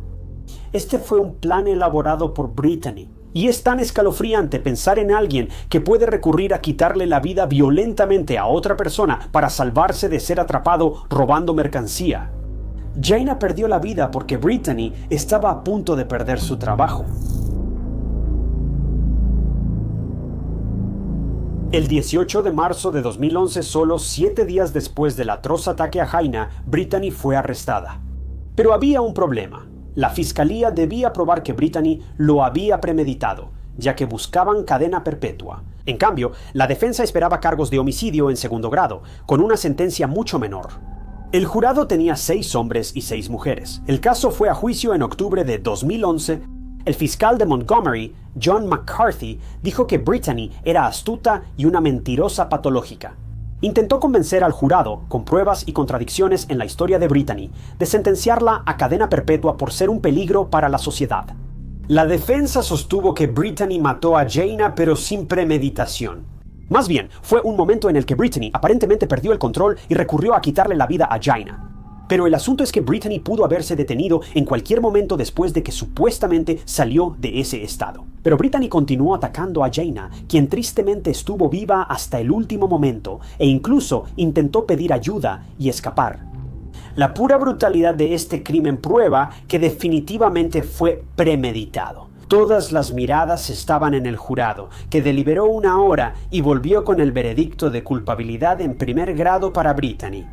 Este fue un plan elaborado por Britney. Y es tan escalofriante pensar en alguien que puede recurrir a quitarle la vida violentamente a otra persona para salvarse de ser atrapado robando mercancía. Jayna perdió la vida porque Britney estaba a punto de perder su trabajo. El 18 de marzo de 2011, solo 7 días después del atroz ataque a Jayna, Britney fue arrestada. Pero había un problema. La fiscalía debía probar que Britney lo había premeditado, ya que buscaban cadena perpetua. En cambio, la defensa esperaba cargos de homicidio en segundo grado, con una sentencia mucho menor. El jurado tenía 6 hombres y 6 mujeres. El caso fue a juicio en octubre de 2011. El fiscal de Montgomery, John McCarthy, dijo que Britney era astuta y una mentirosa patológica. Intentó convencer al jurado, con pruebas y contradicciones en la historia de Britney, de sentenciarla a cadena perpetua por ser un peligro para la sociedad. La defensa sostuvo que Britney mató a Jayna pero sin premeditación. Más bien, fue un momento en el que Britney aparentemente perdió el control y recurrió a quitarle la vida a Jayna. Pero el asunto es que Britney pudo haberse detenido en cualquier momento después de que supuestamente salió de ese estado. Pero Britney continuó atacando a Jayna, quien tristemente estuvo viva hasta el último momento e incluso intentó pedir ayuda y escapar. La pura brutalidad de este crimen prueba que definitivamente fue premeditado. Todas las miradas estaban en el jurado, que deliberó 1 hora y volvió con el veredicto de culpabilidad en primer grado para Britney.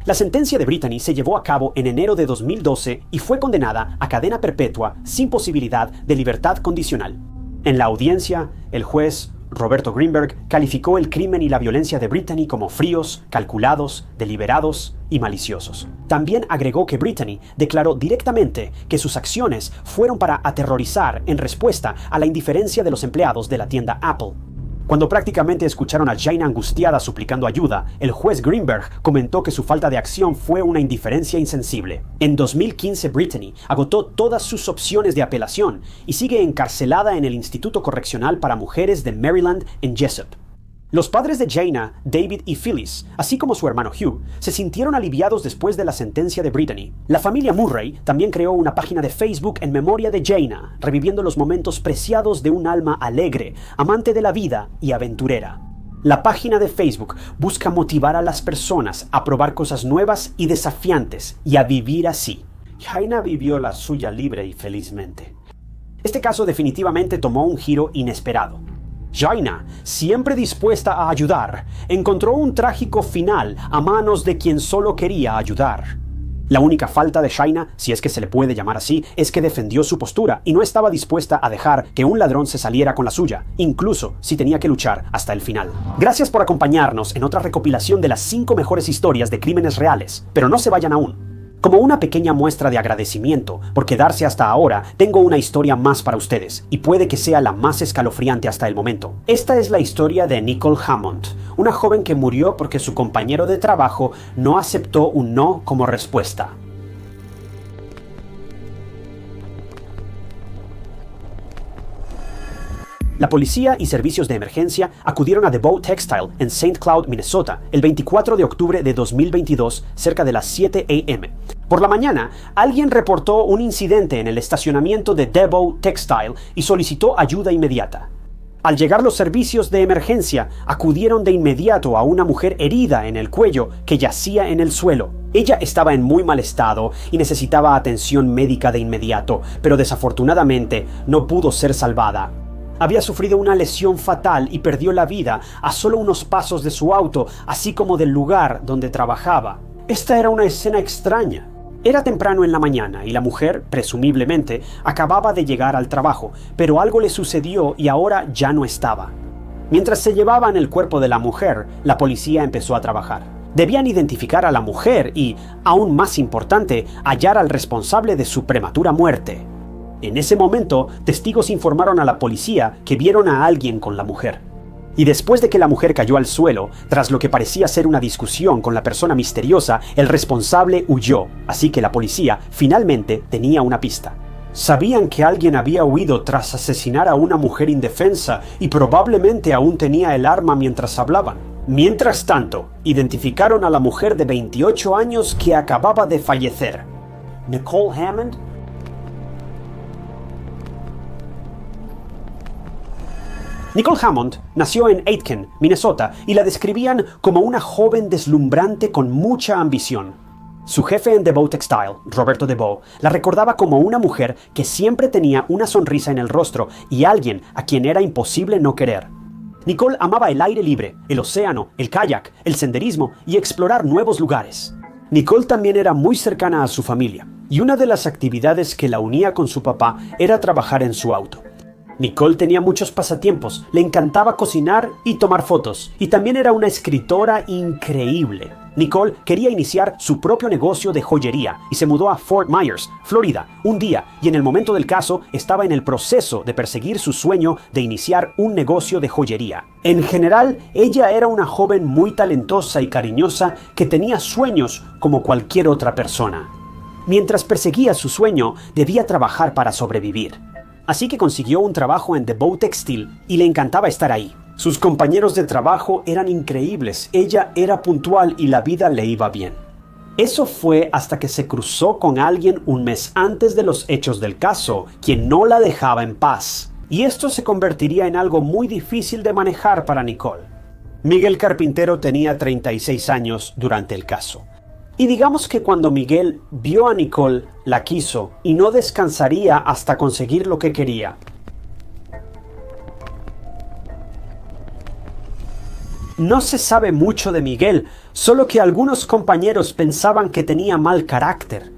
La sentencia de Britney se llevó a cabo en enero de 2012 y fue condenada a cadena perpetua sin posibilidad de libertad condicional. En la audiencia, el juez Roberto Greenberg calificó el crimen y la violencia de Britney como fríos, calculados, deliberados y maliciosos. También agregó que Britney declaró directamente que sus acciones fueron para aterrorizar en respuesta a la indiferencia de los empleados de la tienda Apple. Cuando prácticamente escucharon a Jaina angustiada suplicando ayuda, el juez Greenberg comentó que su falta de acción fue una indiferencia insensible. En 2015, Brittany agotó todas sus opciones de apelación y sigue encarcelada en el Instituto Correccional para Mujeres de Maryland en Jessup. Los padres de Jaina, David y Phyllis, así como su hermano Hugh, se sintieron aliviados después de la sentencia de Brittany. La familia Murray también creó una página de Facebook en memoria de Jaina, reviviendo los momentos preciados de un alma alegre, amante de la vida y aventurera. La página de Facebook busca motivar a las personas a probar cosas nuevas y desafiantes y a vivir así. Jaina vivió la suya libre y felizmente. Este caso definitivamente tomó un giro inesperado. Jaina, siempre dispuesta a ayudar, encontró un trágico final a manos de quien solo quería ayudar. La única falta de Jaina, si es que se le puede llamar así, es que defendió su postura y no estaba dispuesta a dejar que un ladrón se saliera con la suya, incluso si tenía que luchar hasta el final. Gracias por acompañarnos en otra recopilación de las 5 mejores historias de crímenes reales, pero no se vayan aún. Como una pequeña muestra de agradecimiento por quedarse hasta ahora, tengo una historia más para ustedes, y puede que sea la más escalofriante hasta el momento. Esta es la historia de Nicole Hammond, una joven que murió porque su compañero de trabajo no aceptó un no como respuesta. La policía y servicios de emergencia acudieron a The Bow Textile en St. Cloud, Minnesota, el 24 de octubre de 2022, cerca de las 7 a.m. Por la mañana, alguien reportó un incidente en el estacionamiento de The Bow Textile y solicitó ayuda inmediata. Al llegar los servicios de emergencia, acudieron de inmediato a una mujer herida en el cuello que yacía en el suelo. Ella estaba en muy mal estado y necesitaba atención médica de inmediato, pero desafortunadamente no pudo ser salvada. Había sufrido una lesión fatal y perdió la vida a solo unos pasos de su auto, así como del lugar donde trabajaba. Esta era una escena extraña. Era temprano en la mañana y la mujer, presumiblemente, acababa de llegar al trabajo, pero algo le sucedió y ahora ya no estaba. Mientras se llevaban el cuerpo de la mujer, la policía empezó a trabajar. Debían identificar a la mujer y, aún más importante, hallar al responsable de su prematura muerte. En ese momento, testigos informaron a la policía que vieron a alguien con la mujer. Y después de que la mujer cayó al suelo, tras lo que parecía ser una discusión con la persona misteriosa, el responsable huyó, así que la policía finalmente tenía una pista. Sabían que alguien había huido tras asesinar a una mujer indefensa y probablemente aún tenía el arma mientras hablaban. Mientras tanto, identificaron a la mujer de 28 años que acababa de fallecer. Nicole Hammond. Nicole Hammond nació en Aitkin, Minnesota, y la describían como una joven deslumbrante con mucha ambición. Su jefe en The Bow Textile, Roberto DeBow, la recordaba como una mujer que siempre tenía una sonrisa en el rostro y alguien a quien era imposible no querer. Nicole amaba el aire libre, el océano, el kayak, el senderismo y explorar nuevos lugares. Nicole también era muy cercana a su familia, y una de las actividades que la unía con su papá era trabajar en su auto. Nicole tenía muchos pasatiempos, le encantaba cocinar y tomar fotos, y también era una escritora increíble. Nicole quería iniciar su propio negocio de joyería y se mudó a Fort Myers, Florida, un día, y en el momento del caso estaba en el proceso de perseguir su sueño de iniciar un negocio de joyería. En general, ella era una joven muy talentosa y cariñosa que tenía sueños como cualquier otra persona. Mientras perseguía su sueño, debía trabajar para sobrevivir. Así que consiguió un trabajo en The Bow Textile y le encantaba estar ahí. Sus compañeros de trabajo eran increíbles, ella era puntual y la vida le iba bien. Eso fue hasta que se cruzó con alguien un mes antes de los hechos del caso, quien no la dejaba en paz. Y esto se convertiría en algo muy difícil de manejar para Nicole. Miguel Carpintero tenía 36 años durante el caso. Y digamos que cuando Miguel vio a Nicole, la quiso y no descansaría hasta conseguir lo que quería. No se sabe mucho de Miguel, solo que algunos compañeros pensaban que tenía mal carácter.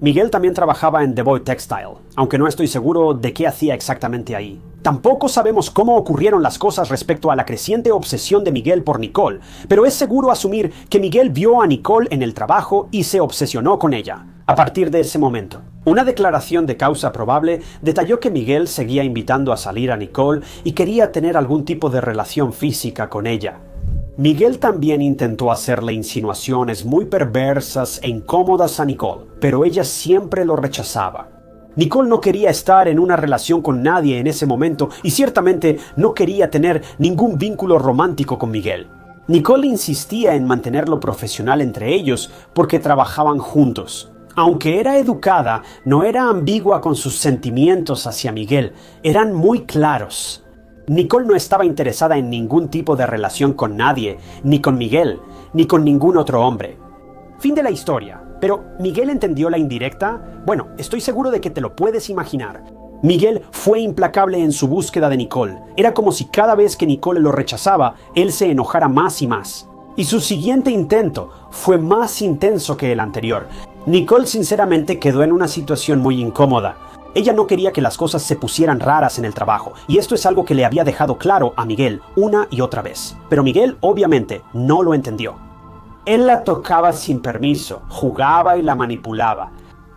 Miguel también trabajaba en The Bow Textile, aunque no estoy seguro de qué hacía exactamente ahí. Tampoco sabemos cómo ocurrieron las cosas respecto a la creciente obsesión de Miguel por Nicole, pero es seguro asumir que Miguel vio a Nicole en el trabajo y se obsesionó con ella. A partir de ese momento, Una declaración de causa probable detalló que Miguel seguía invitando a salir a Nicole y quería tener algún tipo de relación física con ella. Miguel también intentó hacerle insinuaciones muy perversas e incómodas a Nicole, pero ella siempre lo rechazaba. Nicole no quería estar en una relación con nadie en ese momento y ciertamente no quería tener ningún vínculo romántico con Miguel. Nicole insistía en mantenerlo profesional entre ellos porque trabajaban juntos. Aunque era educada, no era ambigua con sus sentimientos hacia Miguel, eran muy claros. Nicole no estaba interesada en ningún tipo de relación con nadie, ni con Miguel, ni con ningún otro hombre. Fin de la historia. Pero, ¿Miguel entendió la indirecta? Bueno, estoy seguro de que te lo puedes imaginar. Miguel fue implacable en su búsqueda de Nicole. Era como si cada vez que Nicole lo rechazaba, él se enojara más y más. Y su siguiente intento fue más intenso que el anterior. Nicole sinceramente quedó en una situación muy incómoda. Ella no quería que las cosas se pusieran raras en el trabajo, y esto es algo que le había dejado claro a Miguel una y otra vez. Pero Miguel obviamente no lo entendió. Él la tocaba sin permiso, jugaba y la manipulaba.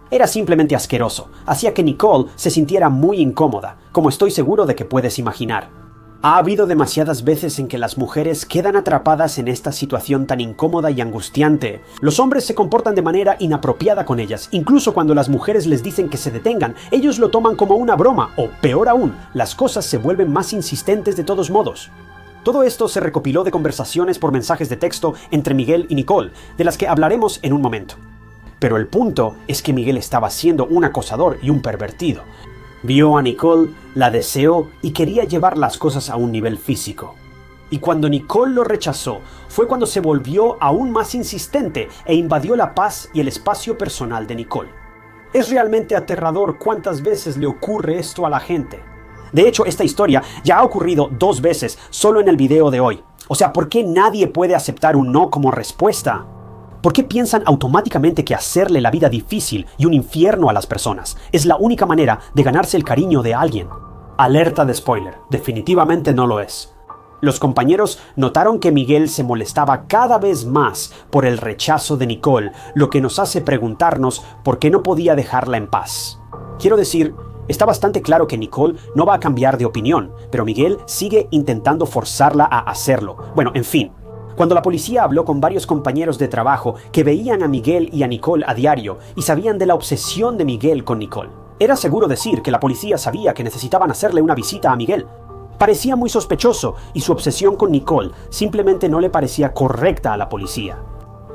Era simplemente asqueroso, hacía que Nicole se sintiera muy incómoda, como estoy seguro de que puedes imaginar. Ha habido demasiadas veces en que las mujeres quedan atrapadas en esta situación tan incómoda y angustiante. Los hombres se comportan de manera inapropiada con ellas, incluso cuando las mujeres les dicen que se detengan, ellos lo toman como una broma, o peor aún, las cosas se vuelven más insistentes de todos modos. Todo esto se recopiló de conversaciones por mensajes de texto entre Miguel y Nicole, de las que hablaremos en un momento. Pero el punto es que Miguel estaba siendo un acosador y un pervertido. Vio a Nicole, la deseó y quería llevar las cosas a un nivel físico. Y cuando Nicole lo rechazó, fue cuando se volvió aún más insistente e invadió la paz y el espacio personal de Nicole. Es realmente aterrador cuántas veces le ocurre esto a la gente. De hecho, esta historia ya ha ocurrido 2 veces solo en el video de hoy. O sea, ¿por qué nadie puede aceptar un no como respuesta? ¿Por qué piensan automáticamente que hacerle la vida difícil y un infierno a las personas es la única manera de ganarse el cariño de alguien? Alerta de spoiler, definitivamente no lo es. Los compañeros notaron que Miguel se molestaba cada vez más por el rechazo de Nicole, lo que nos hace preguntarnos por qué no podía dejarla en paz. Quiero decir, está bastante claro que Nicole no va a cambiar de opinión, pero Miguel sigue intentando forzarla a hacerlo. Bueno, en fin. Cuando la policía habló con varios compañeros de trabajo que veían a Miguel y a Nicole a diario y sabían de la obsesión de Miguel con Nicole, era seguro decir que la policía sabía que necesitaban hacerle una visita a Miguel. Parecía muy sospechoso y su obsesión con Nicole simplemente no le parecía correcta a la policía.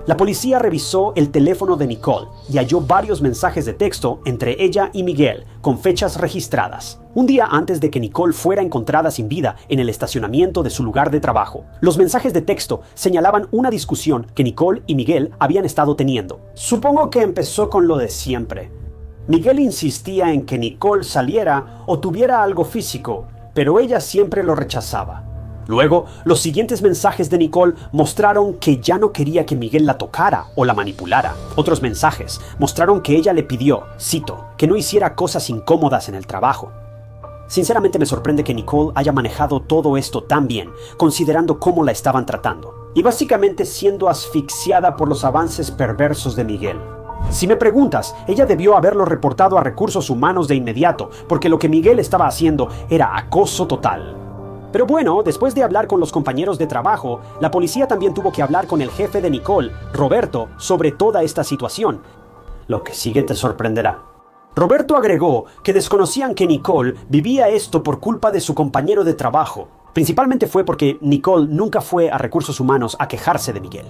La policía revisó el teléfono de Nicole y halló varios mensajes de texto entre ella y Miguel, con fechas registradas. Un día antes de que Nicole fuera encontrada sin vida en el estacionamiento de su lugar de trabajo. Los mensajes de texto señalaban una discusión que Nicole y Miguel habían estado teniendo. Supongo que empezó con lo de siempre. Miguel insistía en que Nicole saliera o tuviera algo físico, pero ella siempre lo rechazaba. Luego, los siguientes mensajes de Nicole mostraron que ya no quería que Miguel la tocara o la manipulara. Otros mensajes mostraron que ella le pidió, cito, que no hiciera cosas incómodas en el trabajo. Sinceramente me sorprende que Nicole haya manejado todo esto tan bien, considerando cómo la estaban tratando, y básicamente siendo asfixiada por los avances perversos de Miguel. Si me preguntas, ella debió haberlo reportado a recursos humanos de inmediato, porque lo que Miguel estaba haciendo era acoso total. Pero bueno, después de hablar con los compañeros de trabajo, la policía también tuvo que hablar con el jefe de Nicole, Roberto, sobre toda esta situación. Lo que sigue te sorprenderá. Roberto agregó que desconocían que Nicole vivía esto por culpa de su compañero de trabajo. Principalmente fue porque Nicole nunca fue a recursos humanos a quejarse de Miguel.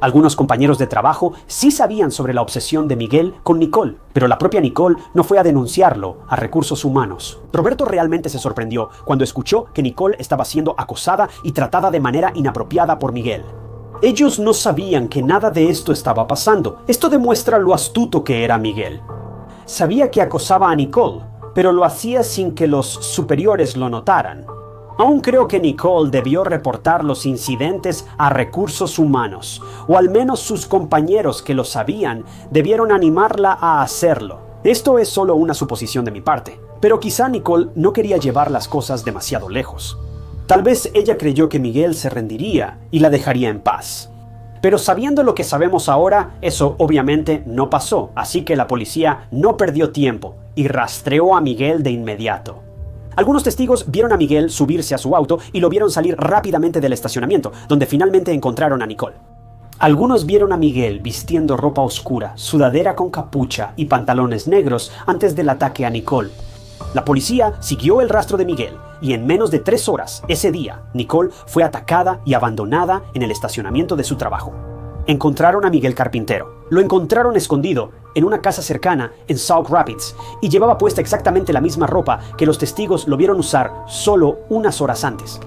Algunos compañeros de trabajo sí sabían sobre la obsesión de Miguel con Nicole, pero la propia Nicole no fue a denunciarlo a recursos humanos. Roberto realmente se sorprendió cuando escuchó que Nicole estaba siendo acosada y tratada de manera inapropiada por Miguel. Ellos no sabían que nada de esto estaba pasando. Esto demuestra lo astuto que era Miguel. Sabía que acosaba a Nicole, pero lo hacía sin que los superiores lo notaran. Aún creo que Nicole debió reportar los incidentes a recursos humanos, o al menos sus compañeros que lo sabían debieron animarla a hacerlo. Esto es solo una suposición de mi parte, pero quizá Nicole no quería llevar las cosas demasiado lejos. Tal vez ella creyó que Miguel se rendiría y la dejaría en paz. Pero sabiendo lo que sabemos ahora, eso obviamente no pasó, así que la policía no perdió tiempo y rastreó a Miguel de inmediato. Algunos testigos vieron a Miguel subirse a su auto y lo vieron salir rápidamente del estacionamiento, donde finalmente encontraron a Nicole. Algunos vieron a Miguel vistiendo ropa oscura, sudadera con capucha y pantalones negros antes del ataque a Nicole. La policía siguió el rastro de Miguel y en menos de 3 horas ese día, Nicole fue atacada y abandonada en el estacionamiento de su trabajo. Encontraron a Miguel Carpintero. Lo encontraron escondido en una casa cercana en Sauk Rapids y llevaba puesta exactamente la misma ropa que los testigos lo vieron usar solo unas horas antes.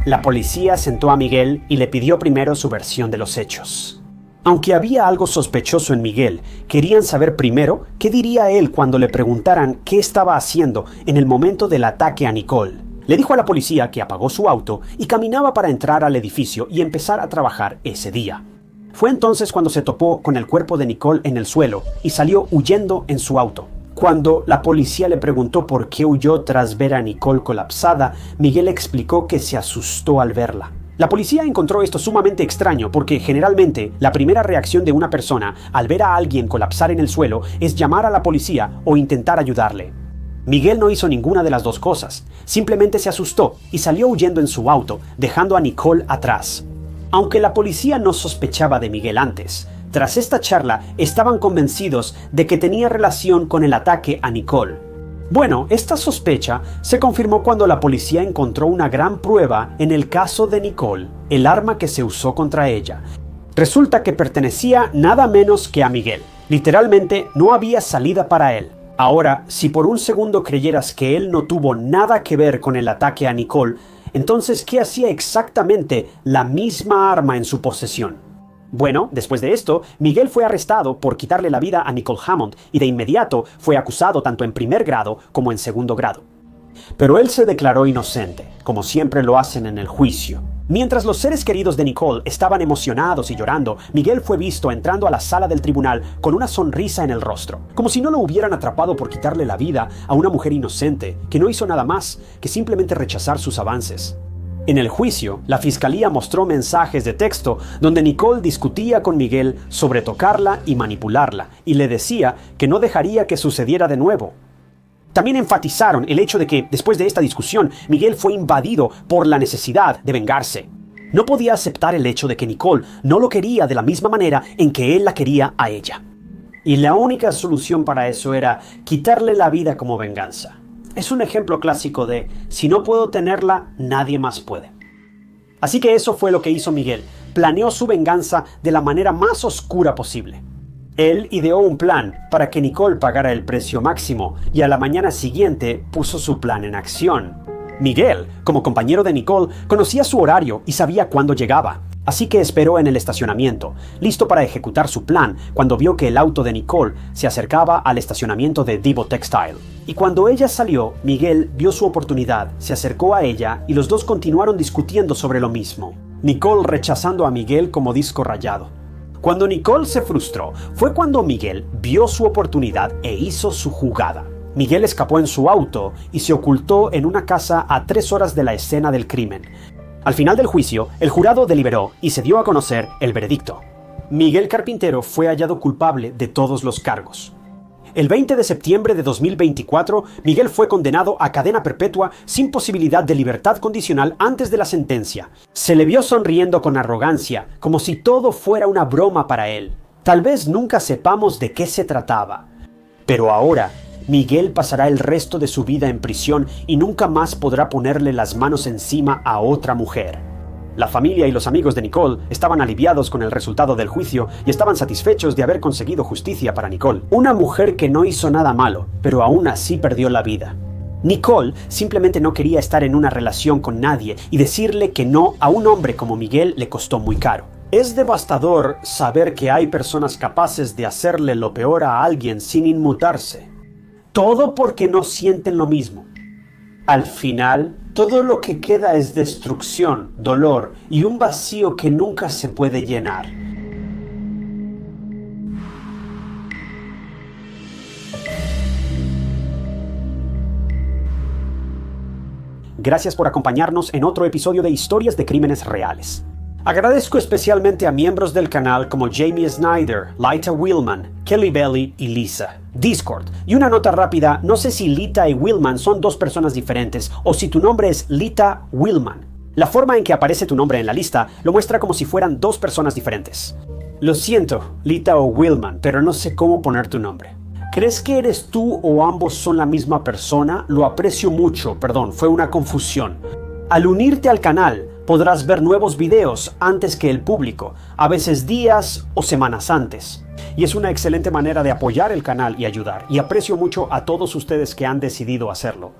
La policía sentó a Miguel y le pidió primero su versión de los hechos. Aunque había algo sospechoso en Miguel, querían saber primero qué diría él cuando le preguntaran qué estaba haciendo en el momento del ataque a Nicole. Le dijo a la policía que apagó su auto y caminaba para entrar al edificio y empezar a trabajar ese día. Fue entonces cuando se topó con el cuerpo de Nicole en el suelo y salió huyendo en su auto. Cuando la policía le preguntó por qué huyó tras ver a Nicole colapsada, Miguel explicó que se asustó al verla. La policía encontró esto sumamente extraño porque generalmente la primera reacción de una persona al ver a alguien colapsar en el suelo es llamar a la policía o intentar ayudarle. Miguel no hizo ninguna de las dos cosas, simplemente se asustó y salió huyendo en su auto, dejando a Nicole atrás. Aunque la policía no sospechaba de Miguel antes, tras esta charla estaban convencidos de que tenía relación con el ataque a Nicole. Bueno, esta sospecha se confirmó cuando la policía encontró una gran prueba en el caso de Nicole, el arma que se usó contra ella. Resulta que pertenecía nada menos que a Miguel. Literalmente no había salida para él. Ahora, si por un segundo creyeras que él no tuvo nada que ver con el ataque a Nicole, entonces ¿qué hacía exactamente la misma arma en su posesión? Bueno, después de esto, Miguel fue arrestado por quitarle la vida a Nicole Hammond y de inmediato fue acusado tanto en primer grado como en segundo grado. Pero él se declaró inocente, como siempre lo hacen en el juicio. Mientras los seres queridos de Nicole estaban emocionados y llorando, Miguel fue visto entrando a la sala del tribunal con una sonrisa en el rostro, como si no lo hubieran atrapado por quitarle la vida a una mujer inocente que no hizo nada más que simplemente rechazar sus avances. En el juicio, la fiscalía mostró mensajes de texto donde Nicole discutía con Miguel sobre tocarla y manipularla, y le decía que no dejaría que sucediera de nuevo. También enfatizaron el hecho de que, después de esta discusión, Miguel fue invadido por la necesidad de vengarse. No podía aceptar el hecho de que Nicole no lo quería de la misma manera en que él la quería a ella. Y la única solución para eso era quitarle la vida como venganza. Es un ejemplo clásico de, si no puedo tenerla, nadie más puede. Así que eso fue lo que hizo Miguel. Planeó su venganza de la manera más oscura posible. Él ideó un plan para que Nicole pagara el precio máximo y a la mañana siguiente puso su plan en acción. Miguel, como compañero de Nicole, conocía su horario y sabía cuándo llegaba. Así que esperó en el estacionamiento, listo para ejecutar su plan cuando vio que el auto de Nicole se acercaba al estacionamiento de Divo Textile. Y cuando ella salió, Miguel vio su oportunidad, se acercó a ella y los dos continuaron discutiendo sobre lo mismo. Nicole rechazando a Miguel como disco rayado. Cuando Nicole se frustró, fue cuando Miguel vio su oportunidad e hizo su jugada. Miguel escapó en su auto y se ocultó en una casa a 3 horas de la escena del crimen. Al final del juicio, el jurado deliberó y se dio a conocer el veredicto. Miguel Carpintero fue hallado culpable de todos los cargos. El 20 de septiembre de 2024, Miguel fue condenado a cadena perpetua sin posibilidad de libertad condicional antes de la sentencia. Se le vio sonriendo con arrogancia, como si todo fuera una broma para él. Tal vez nunca sepamos de qué se trataba. Pero ahora, Miguel pasará el resto de su vida en prisión y nunca más podrá ponerle las manos encima a otra mujer. La familia y los amigos de Nicole estaban aliviados con el resultado del juicio y estaban satisfechos de haber conseguido justicia para Nicole, una mujer que no hizo nada malo, pero aún así perdió la vida. Nicole simplemente no quería estar en una relación con nadie y decirle que no a un hombre como Miguel le costó muy caro. Es devastador saber que hay personas capaces de hacerle lo peor a alguien sin inmutarse. Todo porque no sienten lo mismo. Al final, todo lo que queda es destrucción, dolor y un vacío que nunca se puede llenar. Gracias por acompañarnos en otro episodio de Historias de Crímenes Reales. Agradezco especialmente a miembros del canal como Jamie Snyder, Lita Willman, Kelly Belly y Lisa. Discord. Y una nota rápida, no sé si Lita y Willman son dos personas diferentes o si tu nombre es Lita Willman. La forma en que aparece tu nombre en la lista lo muestra como si fueran dos personas diferentes. Lo siento, Lita o Willman, pero no sé cómo poner tu nombre. ¿Crees que eres tú o ambos son la misma persona? Lo aprecio mucho, perdón, fue una confusión. Al unirte al canal, podrás ver nuevos videos antes que el público, a veces días o semanas antes. Y es una excelente manera de apoyar el canal y ayudar, y aprecio mucho a todos ustedes que han decidido hacerlo.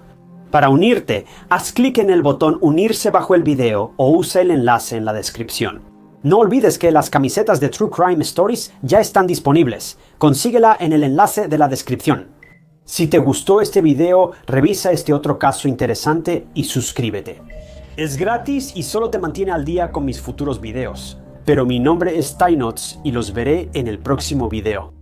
Para unirte, haz clic en el botón unirse bajo el video o usa el enlace en la descripción. No olvides que las camisetas de True Crime Stories ya están disponibles. Consíguela en el enlace de la descripción. Si te gustó este video, revisa este otro caso interesante y suscríbete. Es gratis y solo te mantiene al día con mis futuros videos. Pero mi nombre es Tynots y los veré en el próximo video.